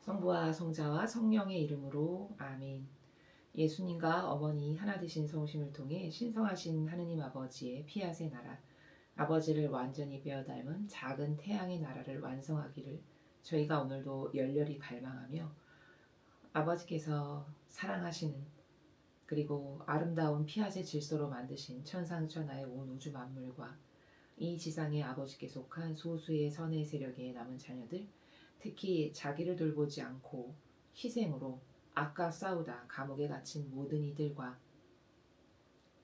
성부와 성자와 성령의 이름으로 아멘. 예수님과 어머니 하나 되신 성심을 통해 신성하신 하느님 아버지의 피아세 나라, 아버지를 완전히 베어 닮은 작은 태양의 나라를 완성하기를 저희가 오늘도 열렬히 갈망하며 아버지께서 사랑하시는 그리고 아름다운 피아세 질서로 만드신 천상천하의 온 우주 만물과 이 지상에 아버지께 속한 소수의 선의 세력의 남은 자녀들, 특히 자기를 돌보지 않고 희생으로 악과 싸우다 감옥에 갇힌 모든 이들과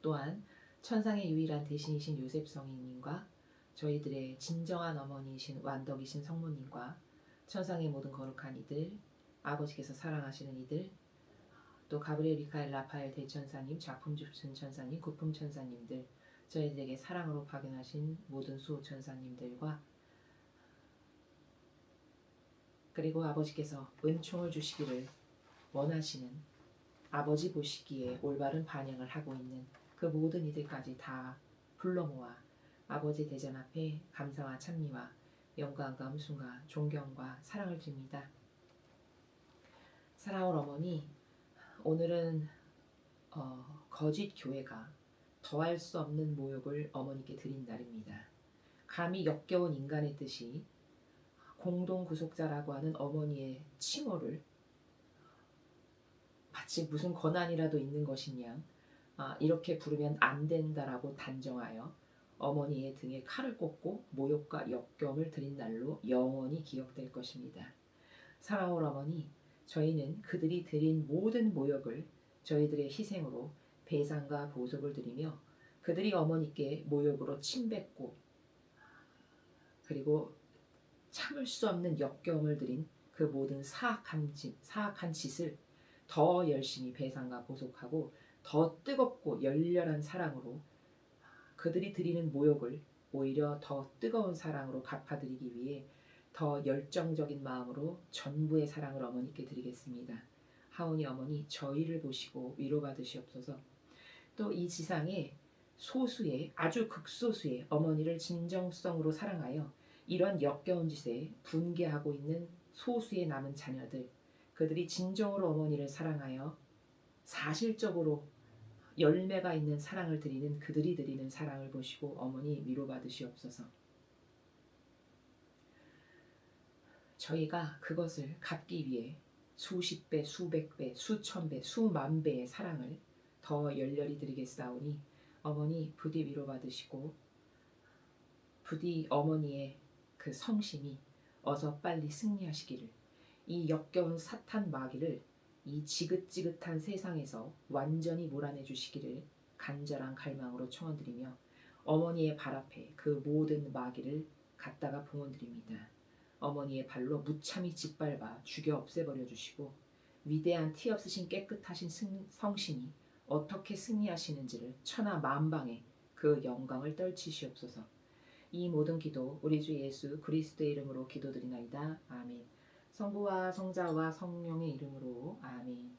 또한 천상의 유일한 대신이신 요셉 성인님과 저희들의 진정한 어머니이신 완덕이신 성모님과 천상의 모든 거룩한 이들, 아버지께서 사랑하시는 이들, 또 가브리엘, 미카엘, 라파엘 대천사님, 작품 주신 천사님, 구품 천사님들, 저희들에게 사랑으로 파견하신 모든 수호 천사님들과 그리고 아버지께서 은총을 주시기를 원하시는 아버지 보시기에 올바른 반영을 하고 있는 그 모든 이들까지 다 불러 모아 아버지 대전 앞에 감사와 찬미와 영광과 음순과 존경과 사랑을 드립니다. 사랑하는 어머니, 오늘은 거짓 교회가 더할 수 없는 모욕을 어머니께 드린 날입니다. 감히 역겨운 인간의 뜻이 공동 구속자라고 하는 어머니의 칭호를 마치 무슨 권한이라도 있는 것이냐, 이렇게 부르면 안 된다라고 단정하여 어머니의 등에 칼을 꽂고 모욕과 역경을 드린 날로 영원히 기억될 것입니다. 사랑하는 어머니, 저희는 그들이 드린 모든 모욕을 저희들의 희생으로 배상과 보속을 드리며 그들이 어머니께 모욕으로 침뱉고 그리고 참을 수 없는 역경을 드린 그 모든 사악한 짓을 더 열심히 배상과 보속하고 더 뜨겁고 열렬한 사랑으로 그들이 드리는 모욕을 오히려 더 뜨거운 사랑으로 갚아드리기 위해 더 열정적인 마음으로 전부의 사랑을 어머니께 드리겠습니다. 하오니 어머니, 저희를 보시고 위로받으시옵소서. 또 이 지상에 소수의 아주 극소수의 어머니를 진정성으로 사랑하여 이런 역겨운 짓에 분개하고 있는 소수의 남은 자녀들, 그들이 진정으로 어머니를 사랑하여 사실적으로 열매가 있는 사랑을 드리는 그들이 드리는 사랑을 보시고 어머니 위로받으시옵소서. 저희가 그것을 갚기 위해 수십 배, 수백 배, 수천 배, 수만 배의 사랑을 더 열렬히 드리겠사오니 어머니 부디 위로받으시고 부디 어머니의 그 성심이 어서 빨리 승리하시기를, 이 역겨운 사탄 마귀를 이 지긋지긋한 세상에서 완전히 몰아내 주시기를 간절한 갈망으로 청원드리며 어머니의 발 앞에 그 모든 마귀를 갖다가 봉헌드립니다. 어머니의 발로 무참히 짓밟아 죽여 없애버려 주시고 위대한 티 없으신 깨끗하신 성신이 어떻게 승리하시는지를 천하 만방에 그 영광을 떨치시옵소서. 이 모든 기도 우리 주 예수 그리스도의 이름으로 기도드리나이다. 아멘. 성부와 성자와 성령의 이름으로 아멘.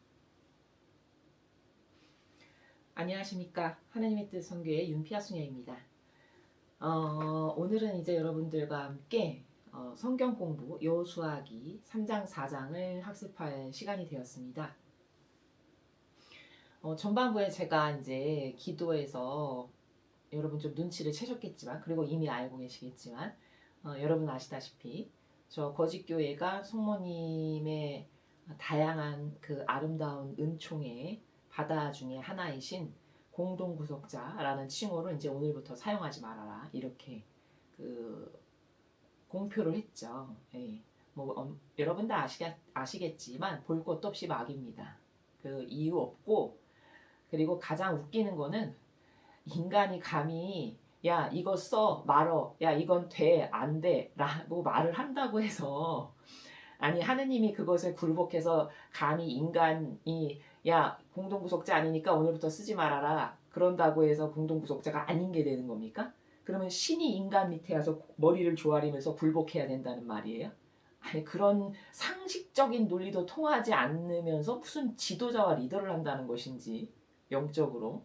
안녕하십니까. 하나님의 뜻 선교의 윤피아수녀입니다. 오늘은 이제 여러분들과 함께 성경 공부 여호수아기 3장 4장을 학습할 시간이 되었습니다. 전반부에 제가 이제 기도에서 여러분 좀 눈치를 채셨겠지만, 그리고 이미 알고 계시겠지만, 여러분 아시다시피 저 거짓교회가 성모님의 다양한 그 아름다운 은총의 바다 중에 하나이신 공동구속자라는 칭호를 이제 오늘부터 사용하지 말아라, 이렇게 그 공표를 했죠. 예. 여러분 다 아시겠지만 볼 것도 없이 막입니다. 그 이유 없고, 그리고 가장 웃기는 거는 인간이 감히 야 이거 써 말어, 야 이건 돼 안 돼 라고 말을 한다고 해서, 아니 하느님이 그것을 굴복해서 감히 인간이 야 공동구속자 아니니까 오늘부터 쓰지 말아라 그런다고 해서 공동구속자가 아닌 게 되는 겁니까? 그러면 신이 인간 밑에 와서 머리를 조아리면서 굴복해야 된다는 말이에요? 아니 그런 상식적인 논리도 통하지 않으면서 무슨 지도자와 리더를 한다는 것인지, 영적으로.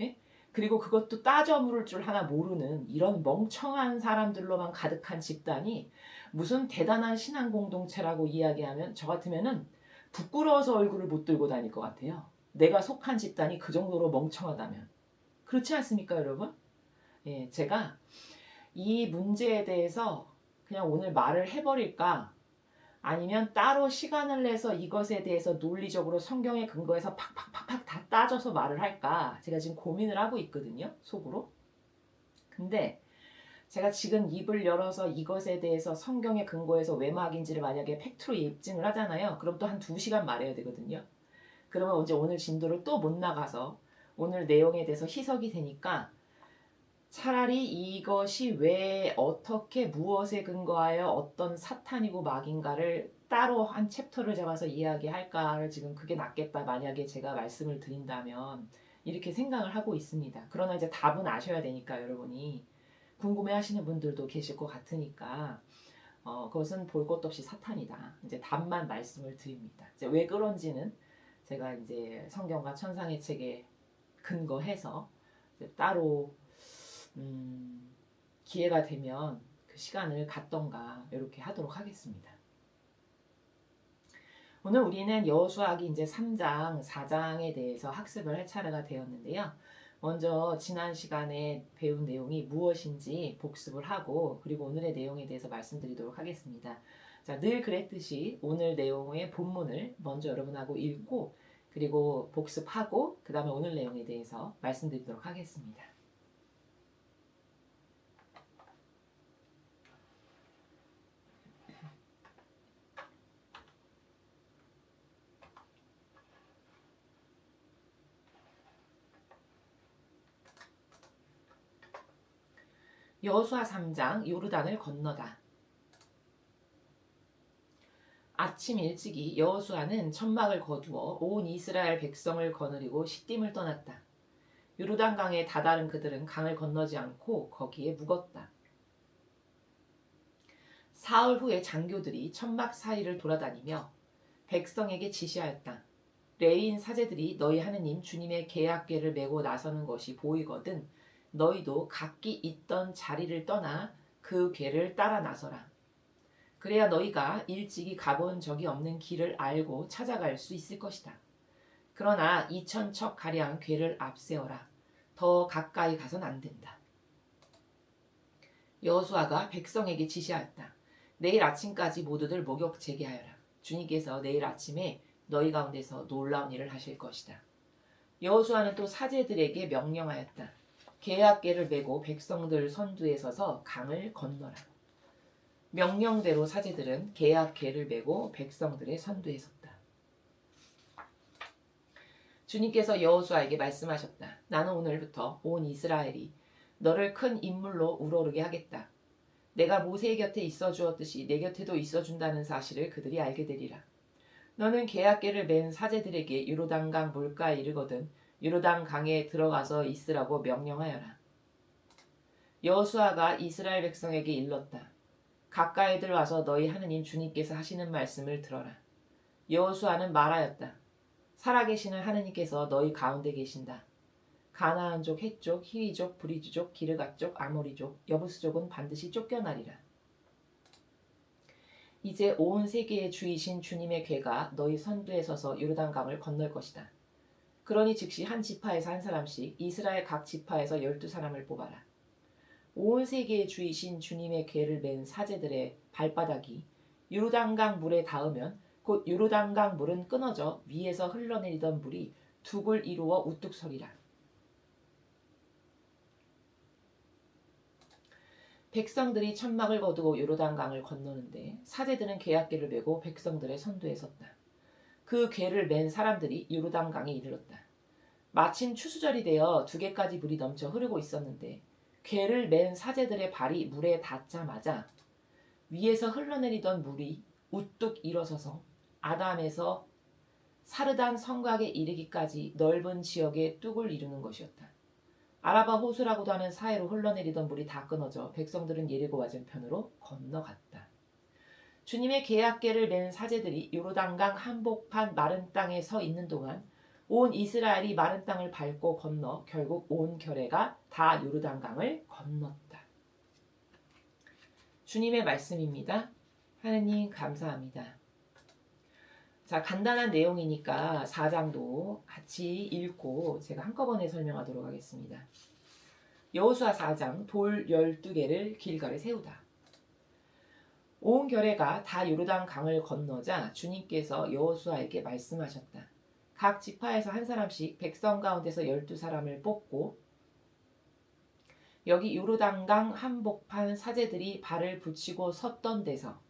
예? 그리고 그것도 따져 물을 줄 하나 모르는 이런 멍청한 사람들로만 가득한 집단이 무슨 대단한 신앙 공동체라고 이야기하면 저 같으면은 부끄러워서 얼굴을 못 들고 다닐 것 같아요. 내가 속한 집단이 그 정도로 멍청하다면. 그렇지 않습니까, 여러분? 예, 제가 이 문제에 대해서 그냥 오늘 말을 해버릴까? 아니면 따로 시간을 내서 이것에 대해서 논리적으로 성경에 근거해서 팍팍팍팍 다 따져서 말을 할까? 제가 지금 고민을 하고 있거든요, 속으로. 근데 제가 지금 입을 열어서 이것에 대해서 성경에 근거해서 외막인지를 만약에 팩트로 입증을 하잖아요. 그럼 또 한 2시간 말해야 되거든요. 그러면 이제 오늘 진도를 또 못 나가서 오늘 내용에 대해서 희석이 되니까 차라리 이것이 왜 어떻게 무엇에 근거하여 어떤 사탄이고 막인가를 따로 한 챕터를 잡아서 이야기할까를 지금 그게 낫겠다 만약에 제가 말씀을 드린다면 이렇게 생각을 하고 있습니다. 그러나 이제 답은 아셔야 되니까 여러분이 궁금해하시는 분들도 계실 것 같으니까 그것은 볼 것도 없이 사탄이다. 이제 답만 말씀을 드립니다. 이제 왜 그런지는 제가 이제 성경과 천상의 책에 근거해서 이제 따로 기회가 되면 그 시간을 갖던가 이렇게 하도록 하겠습니다. 오늘 우리는 여호수아기 이제 3장, 4장에 대해서 학습을 할 차례가 되었는데요. 먼저 지난 시간에 배운 내용이 무엇인지 복습을 하고 그리고 오늘의 내용에 대해서 말씀드리도록 하겠습니다. 자, 늘 그랬듯이 오늘 내용의 본문을 먼저 여러분하고 읽고 그리고 복습하고 그 다음에 오늘 내용에 대해서 말씀드리도록 하겠습니다. 여호수아 3장 요르단을 건너다. 아침 일찍이 여호수아는 천막을 거두어 온 이스라엘 백성을 거느리고 시딤을 떠났다. 요르단 강에 다다른 그들은 강을 건너지 않고 거기에 묵었다. 사흘 후에 장교들이 천막 사이를 돌아다니며 백성에게 지시하였다. 레위인 사제들이 너희 하느님 주님의 계약궤를 메고 나서는 것이 보이거든 너희도 각기 있던 자리를 떠나 그 궤를 따라 나서라. 그래야 너희가 일찍이 가본 적이 없는 길을 알고 찾아갈 수 있을 것이다. 그러나 2,000척 가량 궤를 앞세워라. 더 가까이 가선 안 된다. 여호수아가 백성에게 지시하였다. 내일 아침까지 모두들 목욕 재개하여라. 주님께서 내일 아침에 너희 가운데서 놀라운 일을 하실 것이다. 여호수아는 또 사제들에게 명령하였다. 계약궤를 메고 백성들 선두에 서서 강을 건너라. 명령대로 사제들은 계약궤를 메고 백성들의 선두에 섰다. 주님께서 여호수아에게 말씀하셨다. 나는 오늘부터 온 이스라엘이 너를 큰 인물로 우러르게 하겠다. 내가 모세의 곁에 있어 주었듯이 내 곁에도 있어 준다는 사실을 그들이 알게 되리라. 너는 계약궤를 맨 사제들에게 요르단강 물가에 이르거든 요르단 강에 들어가서 있으라고 명령하여라. 여호수아가 이스라엘 백성에게 일렀다. 가까이들 와서 너희 하느님 주님께서 하시는 말씀을 들어라. 여호수아는 말하였다. 살아계시는 하느님께서 너희 가운데 계신다. 가나안족, 헷족, 히위족, 브리즈족, 기르갓족, 아모리족, 여부스족은 반드시 쫓겨나리라. 이제 온 세계의 주이신 주님의 궤가 너희 선두에 서서 요르단강을 건널 것이다. 그러니 즉시 한 지파에서 한 사람씩 이스라엘 각 지파에서 12사람을 뽑아라. 온 세계의 주이신 주님의 궤를 맨 사제들의 발바닥이 요르단강 물에 닿으면 곧 요르단강 물은 끊어져 위에서 흘러내리던 물이 둑을 이루어 우뚝 서리라. 백성들이 천막을 거두고 요르단강을 건너는데 사제들은 계약궤를 메고 백성들의 선두에 섰다. 그 궤를 맨 사람들이 요르단강에 이르렀다. 마침 추수절이 되어 2개까지 물이 넘쳐 흐르고 있었는데 궤를 맨 사제들의 발이 물에 닿자마자 위에서 흘러내리던 물이 우뚝 일어서서 아담에서 사르단 성곽에 이르기까지 넓은 지역에 뚝을 이루는 것이었다. 아라바 호수라고도 하는 사해로 흘러내리던 물이 다 끊어져 백성들은 예리고 맞은편으로 건너갔다. 주님의 계약궤를 맨 사제들이 요르단강 한복판 마른 땅에 서 있는 동안 온 이스라엘이 마른 땅을 밟고 건너 결국 온 결회가 다 요르단강을 건넜다. 주님의 말씀입니다. 하느님 감사합니다. 자, 간단한 내용이니까 4장도 같이 읽고 제가 한꺼번에 설명하도록 하겠습니다. 여호수아 4장 돌 12개를 길갈에 세우다. 온 결회가 다 요르단 강을 건너자 주님께서 여호수아에게 말씀하셨다. 각 지파에서 한 사람씩 백성 가운데서 12사람을 뽑고 여기 요르단강 한복판 사제들이 발을 붙이고 섰던 데서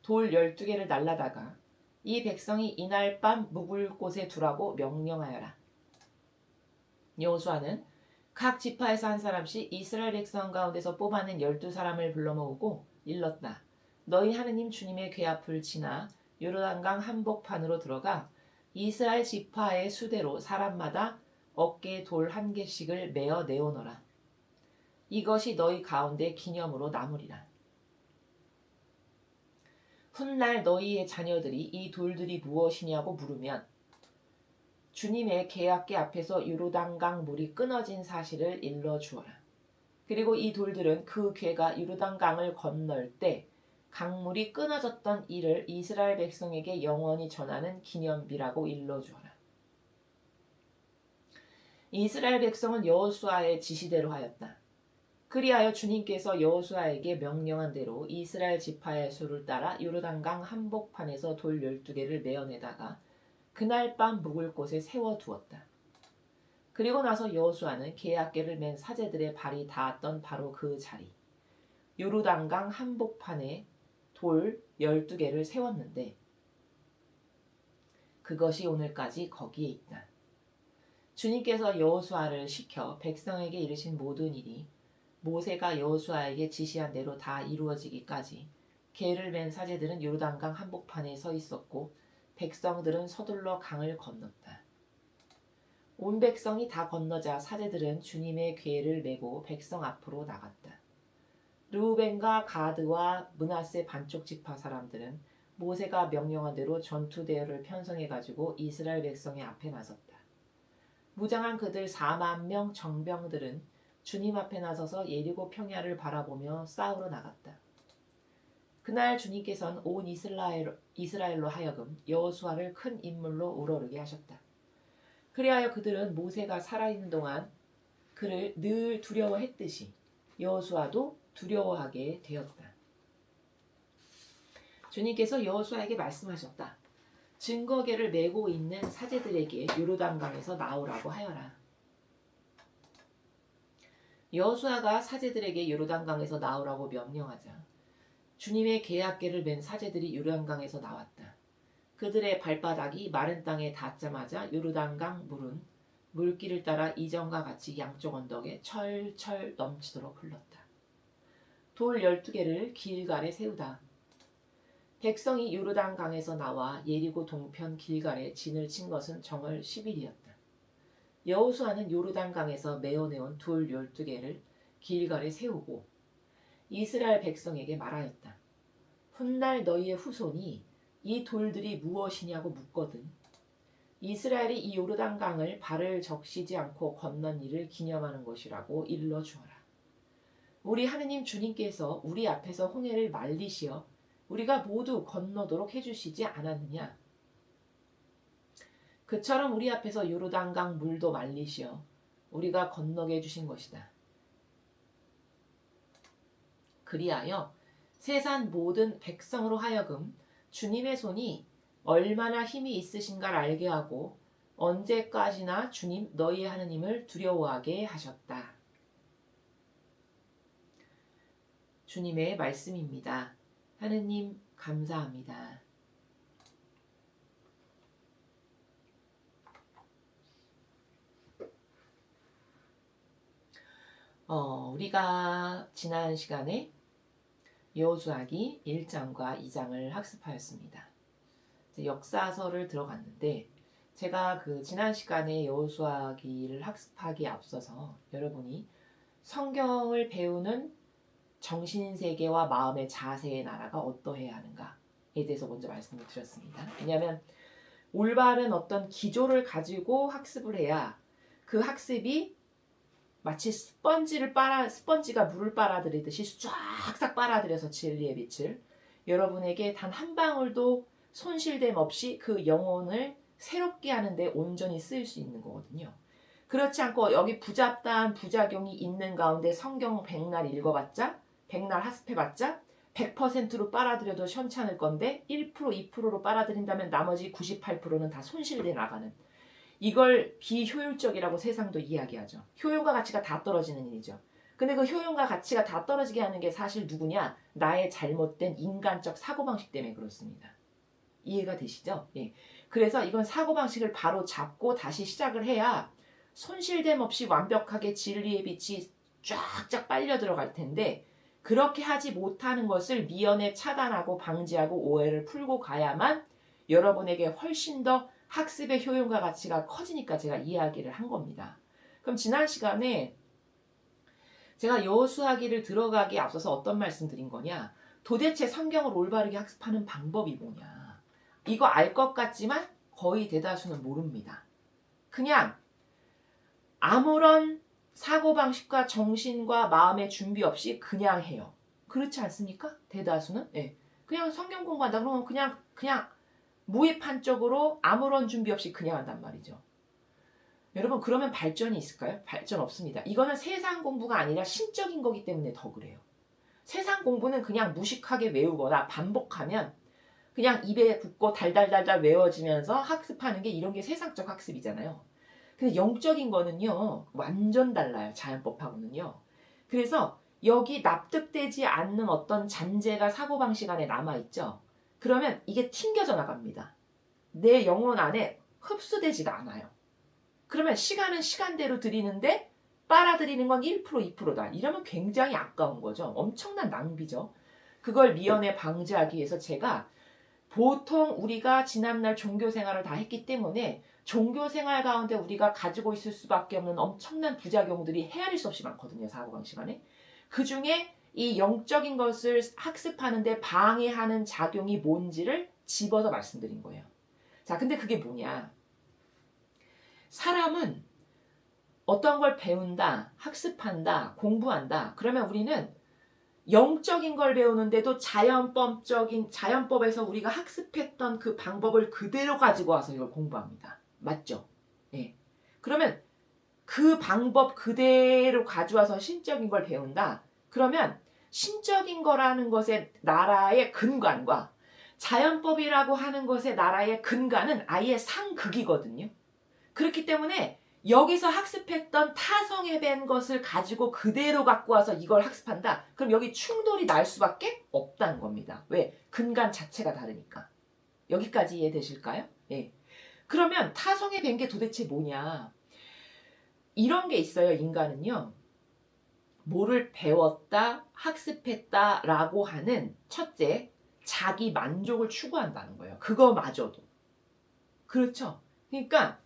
돌 12개를 날라다가 이 백성이 이날 밤 묵을 곳에 두라고 명령하여라. 여호수아는 각 지파에서 한 사람씩 이스라엘 백성 가운데서 뽑아낸 12사람을 불러 모으고 일렀다. 너희 하느님 주님의 궤 앞을 지나 요르단강 한복판으로 들어가 이스라엘 지파의 수대로 사람마다 어깨에 돌 1개씩을 메어 내어놓으라. 이것이 너희 가운데 기념으로 남으리라. 훗날 너희의 자녀들이 이 돌들이 무엇이냐고 물으면 주님의 계약궤 앞에서 요르단강 물이 끊어진 사실을 일러주어라. 그리고 이 돌들은 그 궤가 요르단강을 건널 때 강물이 끊어졌던 일을 이스라엘 백성에게 영원히 전하는 기념비라고 일러주어라. 이스라엘 백성은 여호수아의 지시대로 하였다. 그리하여 주님께서 여호수아에게 명령한 대로 이스라엘 지파의 수를 따라 요르단강 한복판에서 돌 12개를 메어내다가 그날 밤 묵을 곳에 세워두었다. 그리고 나서 여호수아는 계약궤를 맨 사제들의 발이 닿았던 바로 그 자리 요르단강 한복판에 돌 12개를 세웠는데 그것이 오늘까지 거기에 있다. 주님께서 여호수아를 시켜 백성에게 이르신 모든 일이 모세가 여호수아에게 지시한 대로 다 이루어지기까지 궤를 맨 사제들은 요르단강 한복판에 서 있었고 백성들은 서둘러 강을 건넜다. 온 백성이 다 건너자 사제들은 주님의 궤를 메고 백성 앞으로 나갔다. 르우벤과 가드와 므낫세 반쪽 지파 사람들은 모세가 명령한 대로 전투 대열을 편성해 가지고 이스라엘 백성의 앞에 나섰다. 무장한 그들 4만 명 정병들은 주님 앞에 나서서 예리고 평야를 바라보며 싸우러 나갔다. 그날 주님께서는 온 이스라엘로 하여금 여호수아를 큰 인물로 우러르게 하셨다. 그리하여 그들은 모세가 살아있는 동안 그를 늘 두려워했듯이 여호수아도 두려워하게 되었다. 주님께서 여호수아에게 말씀하셨다. 증거궤를 메고 있는 사제들에게 요르단강에서 나오라고 하여라. 여호수아가 사제들에게 요르단강에서 나오라고 명령하자 주님의 계약궤를 맨 사제들이 요르단강에서 나왔다. 그들의 발바닥이 마른 땅에 닿자마자 요르단강 물은 물길을 따라 이전과 같이 양쪽 언덕에 철철 넘치도록 흘렀다. 돌 12개를 길갈에 세우다. 백성이 요르단강에서 나와 예리고 동편 길갈에 진을 친 것은 정월 10일이었다. 여호수아는 요르단강에서 메어내온 돌 12개를 길갈에 세우고 이스라엘 백성에게 말하였다. 훗날 너희의 후손이 이 돌들이 무엇이냐고 묻거든 이스라엘이 이 요르단강을 발을 적시지 않고 건넌 일을 기념하는 것이라고 일러주어라. 우리 하느님 주님께서 우리 앞에서 홍해를 말리시어 우리가 모두 건너도록 해주시지 않았느냐? 그처럼 우리 앞에서 요르단강 물도 말리시어 우리가 건너게 해주신 것이다. 그리하여 세상 모든 백성으로 하여금 주님의 손이 얼마나 힘이 있으신가를 알게 하고 언제까지나 주님 너희 하느님을 두려워하게 하셨다. 주님의 말씀입니다. 하느님 감사합니다. 우리가 지난 시간에 여호수아기 1장과 2장을 학습하였습니다. 역사서를 들어갔는데 제가 지난 시간에 여호수아기를 학습하기에 앞서서 여러분이 성경을 배우는 정신세계와 마음의 자세의 나라가 어떠해야 하는가에 대해서 먼저 말씀을 드렸습니다. 왜냐하면 올바른 어떤 기조를 가지고 학습을 해야 그 학습이 마치 스펀지가 물을 빨아들이듯이 쫙싹 빨아들여서 진리의 빛을 여러분에게 단 한 방울도 손실됨 없이 그 영혼을 새롭게 하는데 온전히 쓰일 수 있는 거거든요. 그렇지 않고 여기 부잡다한 부작용이 있는 가운데 성경 100날 읽어봤자 100날 학습해봤자 100%로 빨아들여도 현찮을 건데 1%, 2%로 빨아들인다면 나머지 98%는 다 손실돼 나가는, 이걸 비효율적이라고 세상도 이야기하죠. 효용과 가치가 다 떨어지는 일이죠. 근데 그 효용과 가치가 다 떨어지게 하는 게 사실 누구냐? 나의 잘못된 인간적 사고방식 때문에 그렇습니다. 이해가 되시죠? 예. 그래서 이건 사고방식을 바로 잡고 다시 시작을 해야 손실됨 없이 완벽하게 진리의 빛이 쫙쫙 빨려 들어갈 텐데, 그렇게 하지 못하는 것을 미연에 차단하고 방지하고 오해를 풀고 가야만 여러분에게 훨씬 더 학습의 효용과 가치가 커지니까 제가 이야기를 한 겁니다. 그럼 지난 시간에 제가 여호수아기를 들어가기에 앞서서 어떤 말씀 드린 거냐? 도대체 성경을 올바르게 학습하는 방법이 뭐냐? 이거 알 것 같지만 거의 대다수는 모릅니다. 그냥 아무런 사고방식과 정신과 마음의 준비 없이 그냥 해요. 그렇지 않습니까? 대다수는? 네. 그냥 성경 공부한다 그러면 그냥 무의판적으로 아무런 준비 없이 그냥 한단 말이죠. 여러분, 그러면 발전이 있을까요? 발전 없습니다. 이거는 세상 공부가 아니라 신적인 거기 때문에 더 그래요. 세상 공부는 그냥 무식하게 외우거나 반복하면 그냥 입에 붙고 달달달달 외워지면서 학습하는 게, 이런 게 세상적 학습이잖아요. 근데 영적인 거는요, 완전 달라요. 자연법하고는요. 그래서 여기 납득되지 않는 어떤 잔재가 사고방식 안에 남아있죠. 그러면 이게 튕겨져 나갑니다. 내 영혼 안에 흡수되지가 않아요. 그러면 시간은 시간대로 들이는데 빨아들이는 건 1%, 2%다. 이러면 굉장히 아까운 거죠. 엄청난 낭비죠. 그걸 미연에 방지하기 위해서 제가, 보통 우리가 지난날 종교생활을 다 했기 때문에 종교생활 가운데 우리가 가지고 있을 수밖에 없는 엄청난 부작용들이 헤아릴 수 없이 많거든요. 사고방식 안에. 그중에 이 영적인 것을 학습하는데 방해하는 작용이 뭔지를 집어서 말씀드린 거예요. 자, 근데 그게 뭐냐? 사람은 어떤 걸 배운다, 학습한다, 공부한다. 그러면 우리는 영적인 걸 배우는데도 자연법에서 우리가 학습했던 그 방법을 그대로 가지고 와서 이걸 공부합니다. 맞죠? 네. 그러면 그 방법 그대로 가져와서 신적인 걸 배운다. 그러면 신적인 거라는 것의 나라의 근간과 자연법이라고 하는 것의 나라의 근간은 아예 상극이거든요. 그렇기 때문에 여기서 학습했던 타성에 밴 것을 가지고 그대로 갖고 와서 이걸 학습한다. 그럼 여기 충돌이 날 수밖에 없다는 겁니다. 왜? 근간 자체가 다르니까. 여기까지 이해되실까요? 예. 그러면 타성에 밴 게 도대체 뭐냐? 이런 게 있어요. 인간은요, 뭐를 배웠다, 학습했다라고 하는 첫째, 자기 만족을 추구한다는 거예요. 그거마저도. 그렇죠? 그러니까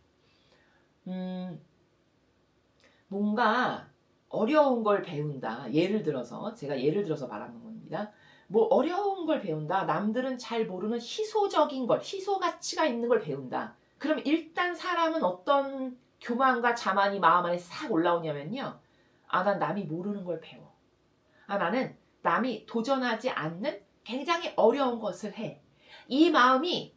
뭔가 어려운 걸 배운다. 제가 예를 들어서 말하는 겁니다. 뭐 어려운 걸 배운다. 남들은 잘 모르는 희소적인 걸, 희소 가치가 있는 걸 배운다. 그럼 일단 사람은 어떤 교만과 자만이 마음 안에 싹 올라오냐면요. 난 남이 모르는 걸 배워. 나는 남이 도전하지 않는 굉장히 어려운 것을 해. 이 마음이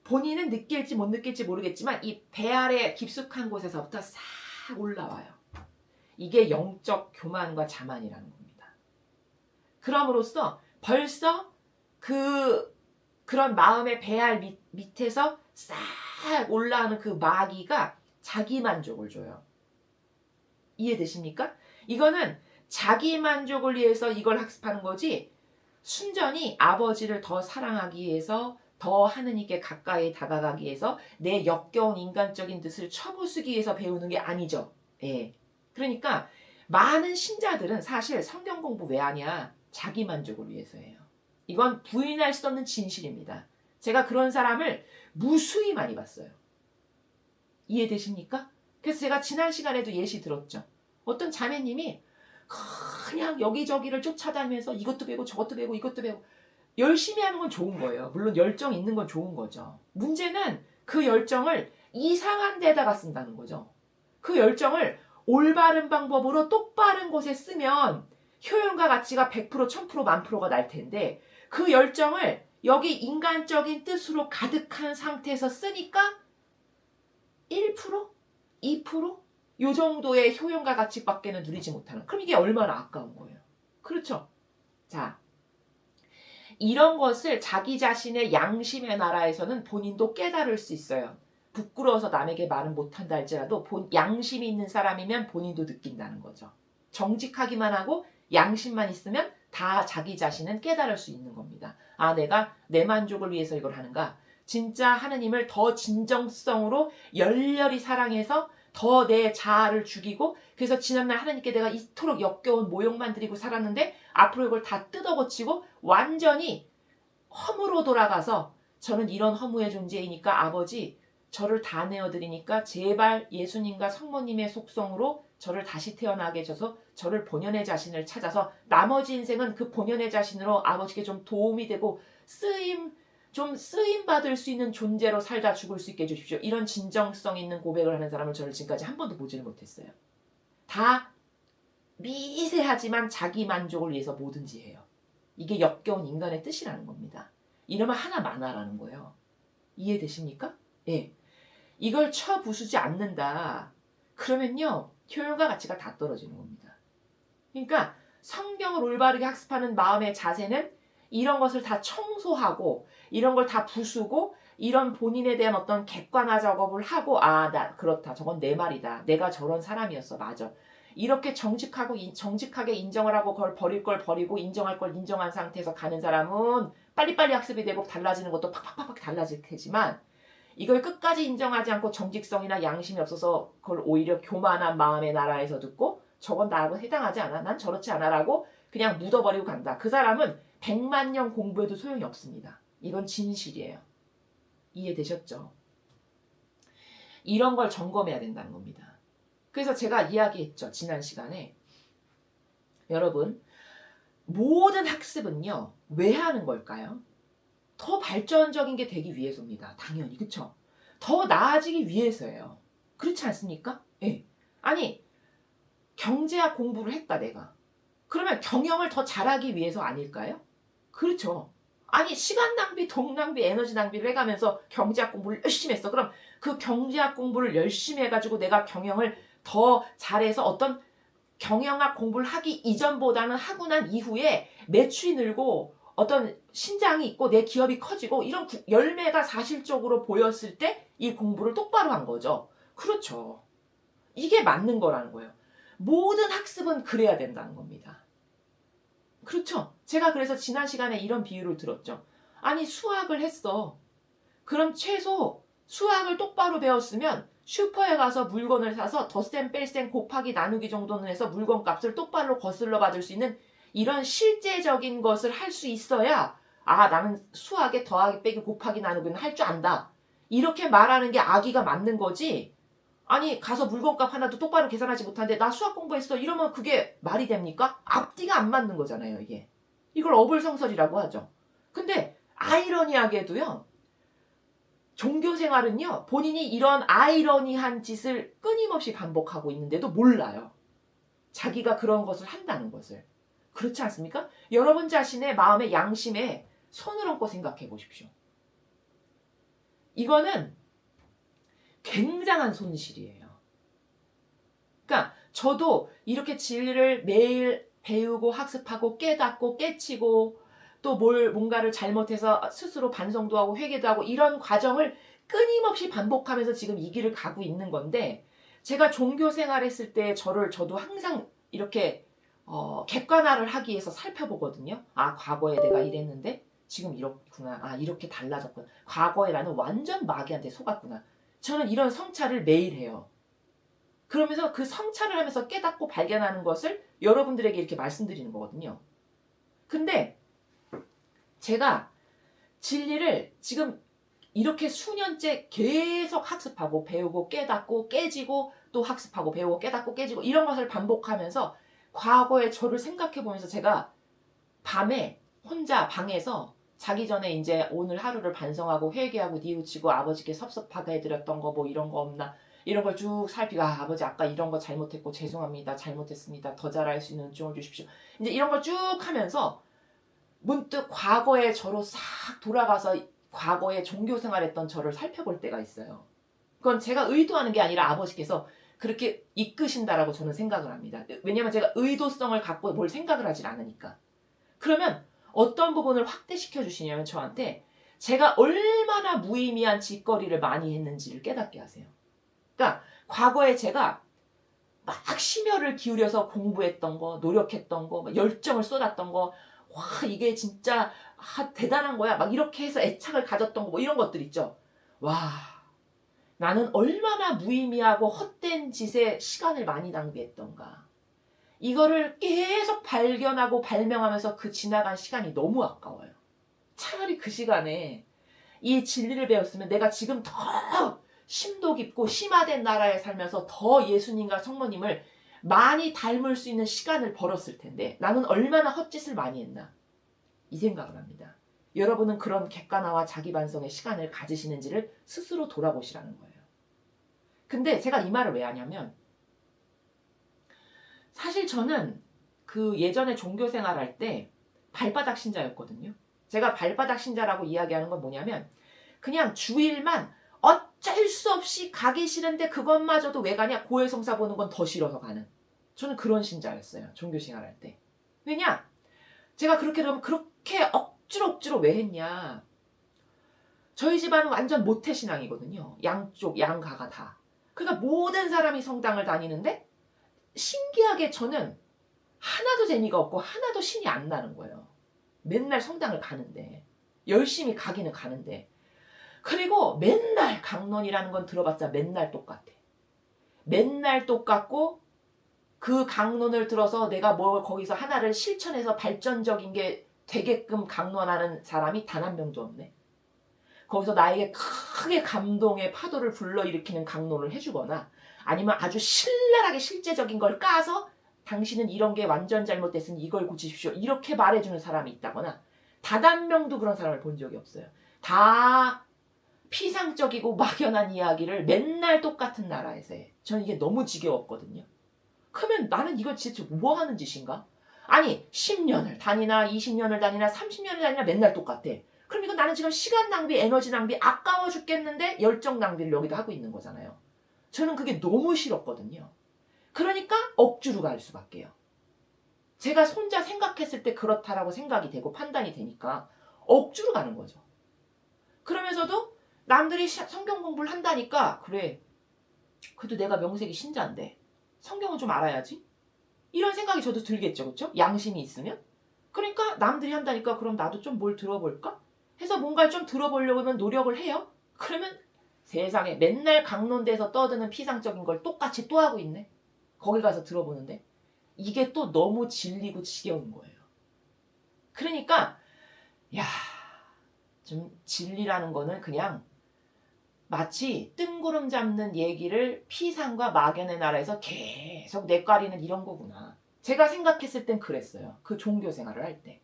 본인은 느낄지 못 느낄지 모르겠지만 이 배 아래 깊숙한 곳에서부터 싹 올라와요. 이게 영적 교만과 자만이라는 겁니다. 그럼으로써 벌써 그런 마음의 배알 밑에서 싹 올라오는 그 마귀가 자기 만족을 줘요. 이해되십니까? 이거는 자기 만족을 위해서 이걸 학습하는 거지, 순전히 아버지를 더 사랑하기 위해서, 더 하느님께 가까이 다가가기 위해서, 내 역겨운 인간적인 뜻을 쳐부수기 위해서 배우는 게 아니죠. 예. 그러니까 많은 신자들은 사실 성경 공부 왜 하냐? 자기 만족을 위해서예요. 이건 부인할 수 없는 진실입니다. 제가 그런 사람을 무수히 많이 봤어요. 이해되십니까? 그래서 제가 지난 시간에도 예시 들었죠. 어떤 자매님이 그냥 여기저기를 쫓아다니면서 이것도 배우고 저것도 배우고 이것도 배우고, 열심히 하는 건 좋은 거예요. 물론 열정 있는 건 좋은 거죠. 문제는 그 열정을 이상한 데다가 쓴다는 거죠. 그 열정을 올바른 방법으로 똑바른 곳에 쓰면 효용과 가치가 100%, 1000%, 1000%가 날 텐데, 그 열정을 여기 인간적인 뜻으로 가득한 상태에서 쓰니까 1%? 2%? 요 정도의 효용과 가치밖에는 누리지 못하는. 그럼 이게 얼마나 아까운 거예요. 그렇죠? 자, 이런 것을 자기 자신의 양심의 나라에서는 본인도 깨달을 수 있어요. 부끄러워서 남에게 말은 못한다 할지라도 양심이 있는 사람이면 본인도 느낀다는 거죠. 정직하기만 하고 양심만 있으면 다 자기 자신은 깨달을 수 있는 겁니다. 아, 내가 내 만족을 위해서 이걸 하는가? 진짜 하느님을 더 진정성으로 열렬히 사랑해서 더 내 자아를 죽이고, 그래서 지난날 하나님께 내가 이토록 역겨운 모욕만 드리고 살았는데 앞으로 이걸 다 뜯어고치고 완전히 허무로 돌아가서, 저는 이런 허무의 존재이니까 아버지 저를 다 내어드리니까 제발 예수님과 성모님의 속성으로 저를 다시 태어나게 해줘서 저를 본연의 자신을 찾아서 나머지 인생은 그 본연의 자신으로 아버지께 좀 도움이 되고 쓰임 받을 수 있는 존재로 살다 죽을 수 있게 해주십시오. 이런 진정성 있는 고백을 하는 사람을 저를 지금까지 한 번도 보지를 못했어요. 다 미세하지만 자기 만족을 위해서 뭐든지 해요. 이게 역겨운 인간의 뜻이라는 겁니다. 이러면 하나 많아라는 거예요. 이해되십니까? 예. 이걸 쳐부수지 않는다. 그러면요, 효용과 가치가 다 떨어지는 겁니다. 그러니까 성경을 올바르게 학습하는 마음의 자세는 이런 것을 다 청소하고 이런 걸 다 부수고 이런 본인에 대한 어떤 객관화 작업을 하고, 아, 나 그렇다. 저건 내 말이다. 내가 저런 사람이었어. 맞아. 이렇게 정직하게 인정을 하고 그걸 버릴 걸 버리고 인정할 걸 인정한 상태에서 가는 사람은 빨리빨리 학습이 되고 달라지는 것도 팍팍팍 달라질 테지만, 이걸 끝까지 인정하지 않고 정직성이나 양심이 없어서 그걸 오히려 교만한 마음의 나라에서 듣고 저건 나하고 해당하지 않아. 난 저렇지 않아라고 그냥 묻어버리고 간다. 그 사람은 100만 년 공부해도 소용이 없습니다. 이건 진실이에요. 이해되셨죠? 이런 걸 점검해야 된다는 겁니다. 그래서 제가 이야기했죠. 지난 시간에. 여러분, 모든 학습은요, 왜 하는 걸까요? 더 발전적인 게 되기 위해서입니다. 당연히. 그쵸? 더 나아지기 위해서예요. 그렇지 않습니까? 예. 아니, 경제학 공부를 했다 내가. 그러면 경영을 더 잘하기 위해서 아닐까요? 그렇죠. 아니, 시간 낭비, 돈 낭비, 에너지 낭비를 해가면서 경제학 공부를 열심히 했어. 그럼 그 경제학 공부를 열심히 해가지고 내가 경영을 더 잘해서 어떤 경영학 공부를 하기 이전보다는 하고 난 이후에 매출이 늘고 어떤 신장이 있고 내 기업이 커지고 이런 열매가 사실적으로 보였을 때 이 공부를 똑바로 한 거죠. 그렇죠. 이게 맞는 거라는 거예요. 모든 학습은 그래야 된다는 겁니다. 그렇죠. 제가 그래서 지난 시간에 이런 비유를 들었죠. 아니, 수학을 했어. 그럼 최소 수학을 똑바로 배웠으면 슈퍼에 가서 물건을 사서 덧셈 뺄셈 곱하기 나누기 정도는 해서 물건 값을 똑바로 거슬러 받을 수 있는 이런 실제적인 것을 할 수 있어야, 아, 나는 수학에 더하기 빼기 곱하기 나누기는 할 줄 안다. 이렇게 말하는 게 아기가 맞는 거지. 아니, 가서 물건값 하나도 똑바로 계산하지 못하는데 나 수학 공부했어 이러면 그게 말이 됩니까? 앞뒤가 안 맞는 거잖아요. 이게. 이걸 어불성설이라고 하죠. 근데 아이러니하게도요, 종교 생활은요, 본인이 이런 아이러니한 짓을 끊임없이 반복하고 있는데도 몰라요. 자기가 그런 것을 한다는 것을. 그렇지 않습니까? 여러분 자신의 마음의 양심에 손을 얹고 생각해 보십시오. 이거는 굉장한 손실이에요. 그러니까 저도 이렇게 진리를 매일 배우고 학습하고 깨닫고 깨치고 또 뭔가를 잘못해서 스스로 반성도 하고 회개도 하고 이런 과정을 끊임없이 반복하면서 지금 이 길을 가고 있는 건데, 제가 종교 생활했을 때 저도 항상 이렇게 객관화를 하기 위해서 살펴보거든요. 아, 과거에 내가 이랬는데 지금 이렇구나. 아, 이렇게 달라졌구나. 과거에 나는 완전 마귀한테 속았구나. 저는 이런 성찰을 매일 해요. 그러면서 그 성찰을 하면서 깨닫고 발견하는 것을 여러분들에게 이렇게 말씀드리는 거거든요. 근데 제가 진리를 지금 이렇게 수년째 계속 학습하고 배우고 깨닫고 깨지고 또 학습하고 배우고 깨닫고 깨지고 이런 것을 반복하면서 과거의 저를 생각해 보면서 제가 밤에 혼자 방에서 자기 전에 이제 오늘 하루를 반성하고 회개하고 뉘우치고 아버지께 섭섭하게 해드렸던 거 뭐 이런 거 없나 이런 걸 쭉 살피고, 아, 아버지 아까 이런 거 잘못했고 죄송합니다. 잘못했습니다. 더 잘할 수 있는 은총을 주십시오. 이제 이런 걸 쭉 하면서 문득 과거의 저로 싹 돌아가서 과거에 종교 생활했던 저를 살펴볼 때가 있어요. 그건 제가 의도하는 게 아니라 아버지께서 그렇게 이끄신다라고 저는 생각을 합니다. 왜냐하면 제가 의도성을 갖고 뭘 생각을 하질 않으니까. 그러면 어떤 부분을 확대시켜 주시냐면 저한테 제가 얼마나 무의미한 짓거리를 많이 했는지를 깨닫게 하세요. 그러니까 과거에 제가 막 심혈을 기울여서 공부했던 거, 노력했던 거, 막 열정을 쏟았던 거, 와 이게 진짜 대단한 거야. 막 이렇게 해서 애착을 가졌던 거, 뭐 이런 것들 있죠. 와 나는 얼마나 무의미하고 헛된 짓에 시간을 많이 낭비했던가. 이거를 계속 발견하고 발명하면서 그 지나간 시간이 너무 아까워요. 차라리 그 시간에 이 진리를 배웠으면 내가 지금 더 심도 깊고 심화된 나라에 살면서 더 예수님과 성모님을 많이 닮을 수 있는 시간을 벌었을 텐데 나는 얼마나 헛짓을 많이 했나 이 생각을 합니다. 여러분은 그런 객관화와 자기 반성의 시간을 가지시는지를 스스로 돌아보시라는 거예요. 근데 제가 이 말을 왜 하냐면 사실 저는 그 예전에 종교 생활할 때 발바닥 신자였거든요. 제가 발바닥 신자라고 이야기하는 건 뭐냐면 그냥 주일만 어쩔 수 없이 가기 싫은데 그것마저도 왜 가냐? 고해성사 보는 건 더 싫어서 가는. 저는 그런 신자였어요. 종교 생활할 때. 왜냐? 제가 그렇게 되면 그렇게 억지로 왜 했냐? 저희 집안은 완전 모태신앙이거든요. 양쪽 양가가 다. 그러니까 모든 사람이 성당을 다니는데 신기하게 저는 하나도 재미가 없고 하나도 신이 안 나는 거예요. 맨날 성당을 가는데 열심히 가기는 가는데 그리고 맨날 강론이라는 건 들어봤자 맨날 똑같아. 맨날 똑같고 그 강론을 들어서 내가 뭘 거기서 하나를 실천해서 발전적인 게 되게끔 강론하는 사람이 단 한 명도 없네. 거기서 나에게 크게 감동의 파도를 불러일으키는 강론을 해주거나 아니면 아주 신랄하게 실제적인 걸 까서 당신은 이런 게 완전 잘못됐으니 이걸 고치십시오. 이렇게 말해주는 사람이 있다거나 단 한 명도 그런 사람을 본 적이 없어요. 다 피상적이고 막연한 이야기를 맨날 똑같은 나라에서 해. 저는 이게 너무 지겨웠거든요. 그러면 나는 이거 진짜 뭐 하는 짓인가? 아니 10년을 다니나 20년을 다니나 30년을 다니나 맨날 똑같아. 그럼 이건 나는 지금 시간 낭비, 에너지 낭비, 아까워 죽겠는데 열정 낭비를 여기다 하고 있는 거잖아요. 저는 그게 너무 싫었거든요. 그러니까 억지로 갈 수밖에요. 제가 혼자 생각했을 때 그렇다라고 생각이 되고 판단이 되니까 억지로 가는 거죠. 그러면서도 남들이 성경 공부를 한다니까 그래 그래도 내가 명색이 신자인데 성경은 좀 알아야지 이런 생각이 저도 들겠죠. 그렇죠? 양심이 있으면. 그러니까 남들이 한다니까 그럼 나도 좀 뭘 들어볼까? 해서 뭔가를 좀 들어보려고 하면 노력을 해요. 그러면 세상에 맨날 강론돼서 떠드는 피상적인 걸 똑같이 또 하고 있네. 거기 가서 들어보는데 이게 또 너무 질리고 지겨운 거예요. 그러니까 야, 좀 진리라는 거는 그냥 마치 뜬구름 잡는 얘기를 피상과 막연의 나라에서 계속 내과리는 이런 거구나. 제가 생각했을 땐 그랬어요. 그 종교 생활을 할 때.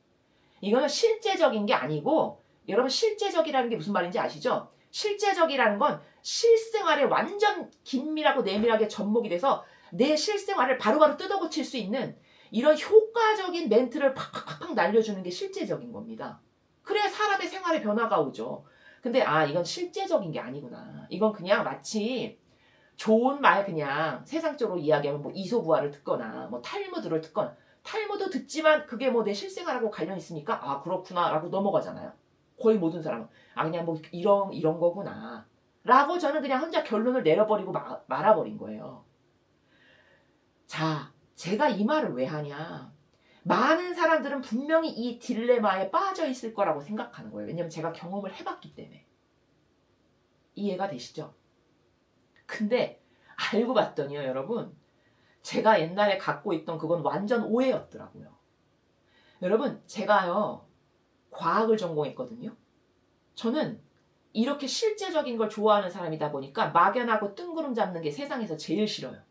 이거는 실제적인 게 아니고 여러분 실제적이라는 게 무슨 말인지 아시죠? 실제적이라는 건 실생활에 완전 긴밀하고 내밀하게 접목이 돼서 내 실생활을 바로바로 뜯어고칠 수 있는 이런 효과적인 멘트를 팍팍팍팍 날려주는 게 실제적인 겁니다. 그래야 사람의 생활에 변화가 오죠. 근데 이건 실제적인 게 아니구나. 이건 그냥 마치 좋은 말 그냥 세상적으로 이야기하면 뭐 이소부화를 듣거나 뭐 탈무드를 듣거나 탈무드 듣지만 그게 뭐 내 실생활하고 관련 있습니까? 그렇구나 라고 넘어가잖아요. 거의 모든 사람은 그냥 뭐 이런 거구나 라고 저는 그냥 혼자 결론을 내려버리고 말아버린 거예요. 자, 제가 이 말을 왜 하냐. 많은 사람들은 분명히 이 딜레마에 빠져 있을 거라고 생각하는 거예요. 왜냐면 제가 경험을 해봤기 때문에. 이해가 되시죠? 근데 알고 봤더니요, 여러분. 제가 옛날에 갖고 있던 그건 완전 오해였더라고요. 여러분, 제가요, 과학을 전공했거든요. 저는 이렇게 실제적인 걸 좋아하는 사람이다 보니까 막연하고 뜬구름 잡는 게 세상에서 제일 싫어요.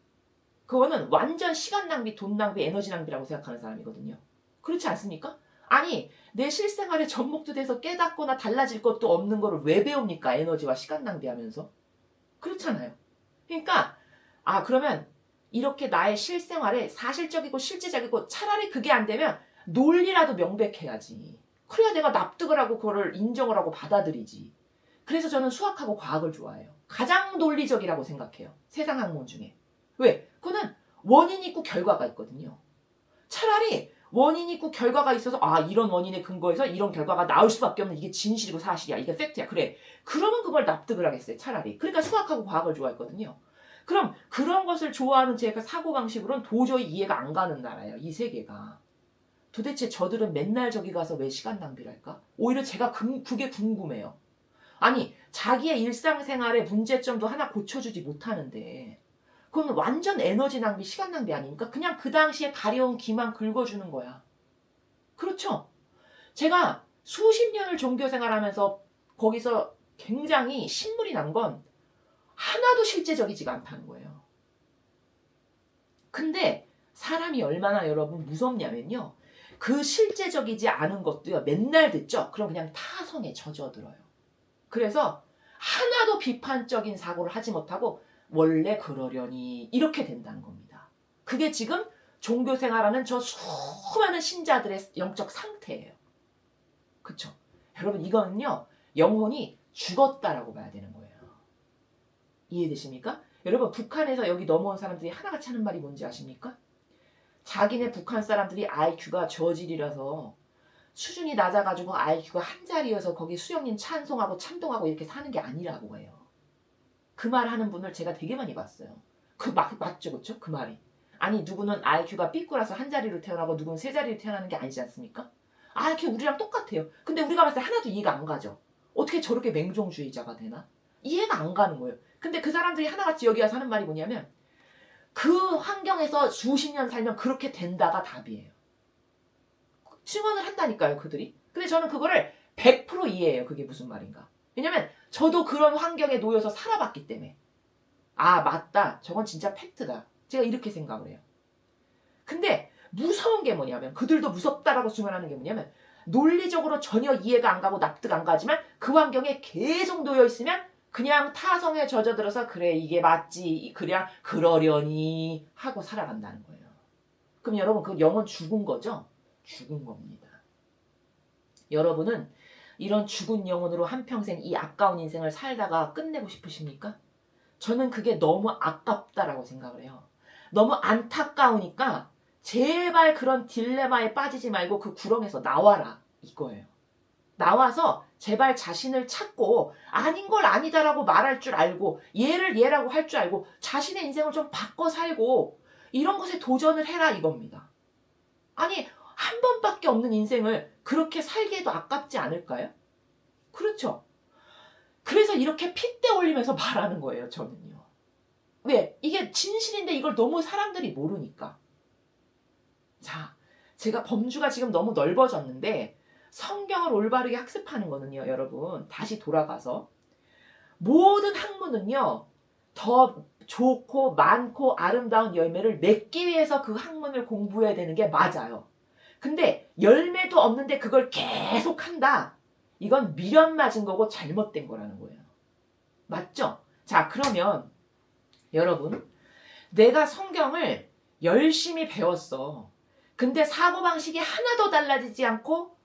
그거는 완전 시간 낭비, 돈 낭비, 에너지 낭비라고 생각하는 사람이거든요. 그렇지 않습니까? 아니, 내 실생활에 접목도 돼서 깨닫거나 달라질 것도 없는 거를 왜 배웁니까? 에너지와 시간 낭비하면서. 그렇잖아요. 그러니까 그러면 이렇게 나의 실생활에 사실적이고 실제적이고 차라리 그게 안 되면 논리라도 명백해야지. 그래야 내가 납득을 하고 그거를 인정을 하고 받아들이지. 그래서 저는 수학하고 과학을 좋아해요. 가장 논리적이라고 생각해요. 세상 학문 중에. 왜? 그거는 원인이 있고 결과가 있거든요. 차라리 원인이 있고 결과가 있어서 이런 원인에 근거해서 이런 결과가 나올 수밖에 없는 이게 진실이고 사실이야. 이게 팩트야. 그래. 그러면 그걸 납득을 하겠어요. 차라리. 그러니까 수학하고 과학을 좋아했거든요. 그럼 그런 것을 좋아하는 제가 사고방식으로는 도저히 이해가 안 가는 나라예요. 이 세계가. 도대체 저들은 맨날 저기 가서 왜 시간 낭비를 할까? 오히려 제가 그게 궁금해요. 아니, 자기의 일상생활의 문제점도 하나 고쳐주지 못하는데 그건 완전 에너지 낭비, 시간 낭비 아닙니까? 그냥 그 당시에 가려운 기만 긁어주는 거야. 그렇죠? 제가 수십 년을 종교생활하면서 거기서 굉장히 신물이 난 건 하나도 실제적이지가 않다는 거예요. 근데 사람이 얼마나 여러분 무섭냐면요. 그 실제적이지 않은 것도요. 맨날 듣죠? 그럼 그냥 타성에 젖어들어요. 그래서 하나도 비판적인 사고를 하지 못하고 원래 그러려니 이렇게 된다는 겁니다. 그게 지금 종교생활하는 저 수많은 신자들의 영적 상태예요. 그쵸? 여러분 이거는요. 영혼이 죽었다라고 봐야 되는 거예요. 이해되십니까? 여러분 북한에서 여기 넘어온 사람들이 하나같이 하는 말이 뭔지 아십니까? 자기네 북한 사람들이 IQ가 저질이라서 수준이 낮아가지고 IQ가 한 자리여서 거기 수령님 찬송하고 참동하고 이렇게 사는 게 아니라고 해요. 그 말 하는 분을 제가 되게 많이 봤어요. 맞죠, 그쵸? 그 말이. 아니 누구는 IQ가 삐꾸라서 한 자리로 태어나고 누구는 세 자리로 태어나는 게 아니지 않습니까? IQ 우리랑 똑같아요. 근데 우리가 봤을 때 하나도 이해가 안 가죠. 어떻게 저렇게 맹종주의자가 되나? 이해가 안 가는 거예요. 근데 그 사람들이 하나같이 여기 와서 하는 말이 뭐냐면 그 환경에서 수십 년 살면 그렇게 된다가 답이에요. 증언을 한다니까요, 그들이. 근데 저는 그거를 100% 이해해요. 그게 무슨 말인가. 왜냐면 저도 그런 환경에 놓여서 살아봤기 때문에. 맞다. 저건 진짜 팩트다. 제가 이렇게 생각을 해요. 근데 무서운 게 뭐냐면 그들도 무섭다라고 증언하는 게 뭐냐면 논리적으로 전혀 이해가 안 가고 납득 안 가지만 그 환경에 계속 놓여 있으면 그냥 타성에 젖어들어서 그래 이게 맞지 그냥 그러려니 하고 살아간다는 거예요. 그럼 여러분 그 영혼 죽은 거죠? 죽은 겁니다. 여러분은 이런 죽은 영혼으로 한평생 이 아까운 인생을 살다가 끝내고 싶으십니까? 저는 그게 너무 아깝다라고 생각을 해요. 너무 안타까우니까 제발 그런 딜레마에 빠지지 말고 그 구렁에서 나와라 이거예요. 나와서 제발 자신을 찾고 아닌 걸 아니다라고 말할 줄 알고 얘를 얘라고 할 줄 알고 자신의 인생을 좀 바꿔 살고 이런 것에 도전을 해라 이겁니다. 아니 한 번밖에 없는 인생을 그렇게 살기에도 아깝지 않을까요? 그렇죠. 그래서 이렇게 핏대 올리면서 말하는 거예요 저는요. 왜? 이게 진실인데 이걸 너무 사람들이 모르니까. 자, 제가 범주가 지금 너무 넓어졌는데 성경을 올바르게 학습하는 거는요 여러분 다시 돌아가서 모든 학문은요 더 좋고 많고 아름다운 열매를 맺기 위해서 그 학문을 공부해야 되는 게 맞아요. 근데 열매도 없는데 그걸 계속 한다. 이건 미련 맞은 거고 잘못된 거라는 거예요. 맞죠? 자, 그러면 여러분 내가 성경을 열심히 배웠어. 근데 사고방식이 하나도 달라지지 않고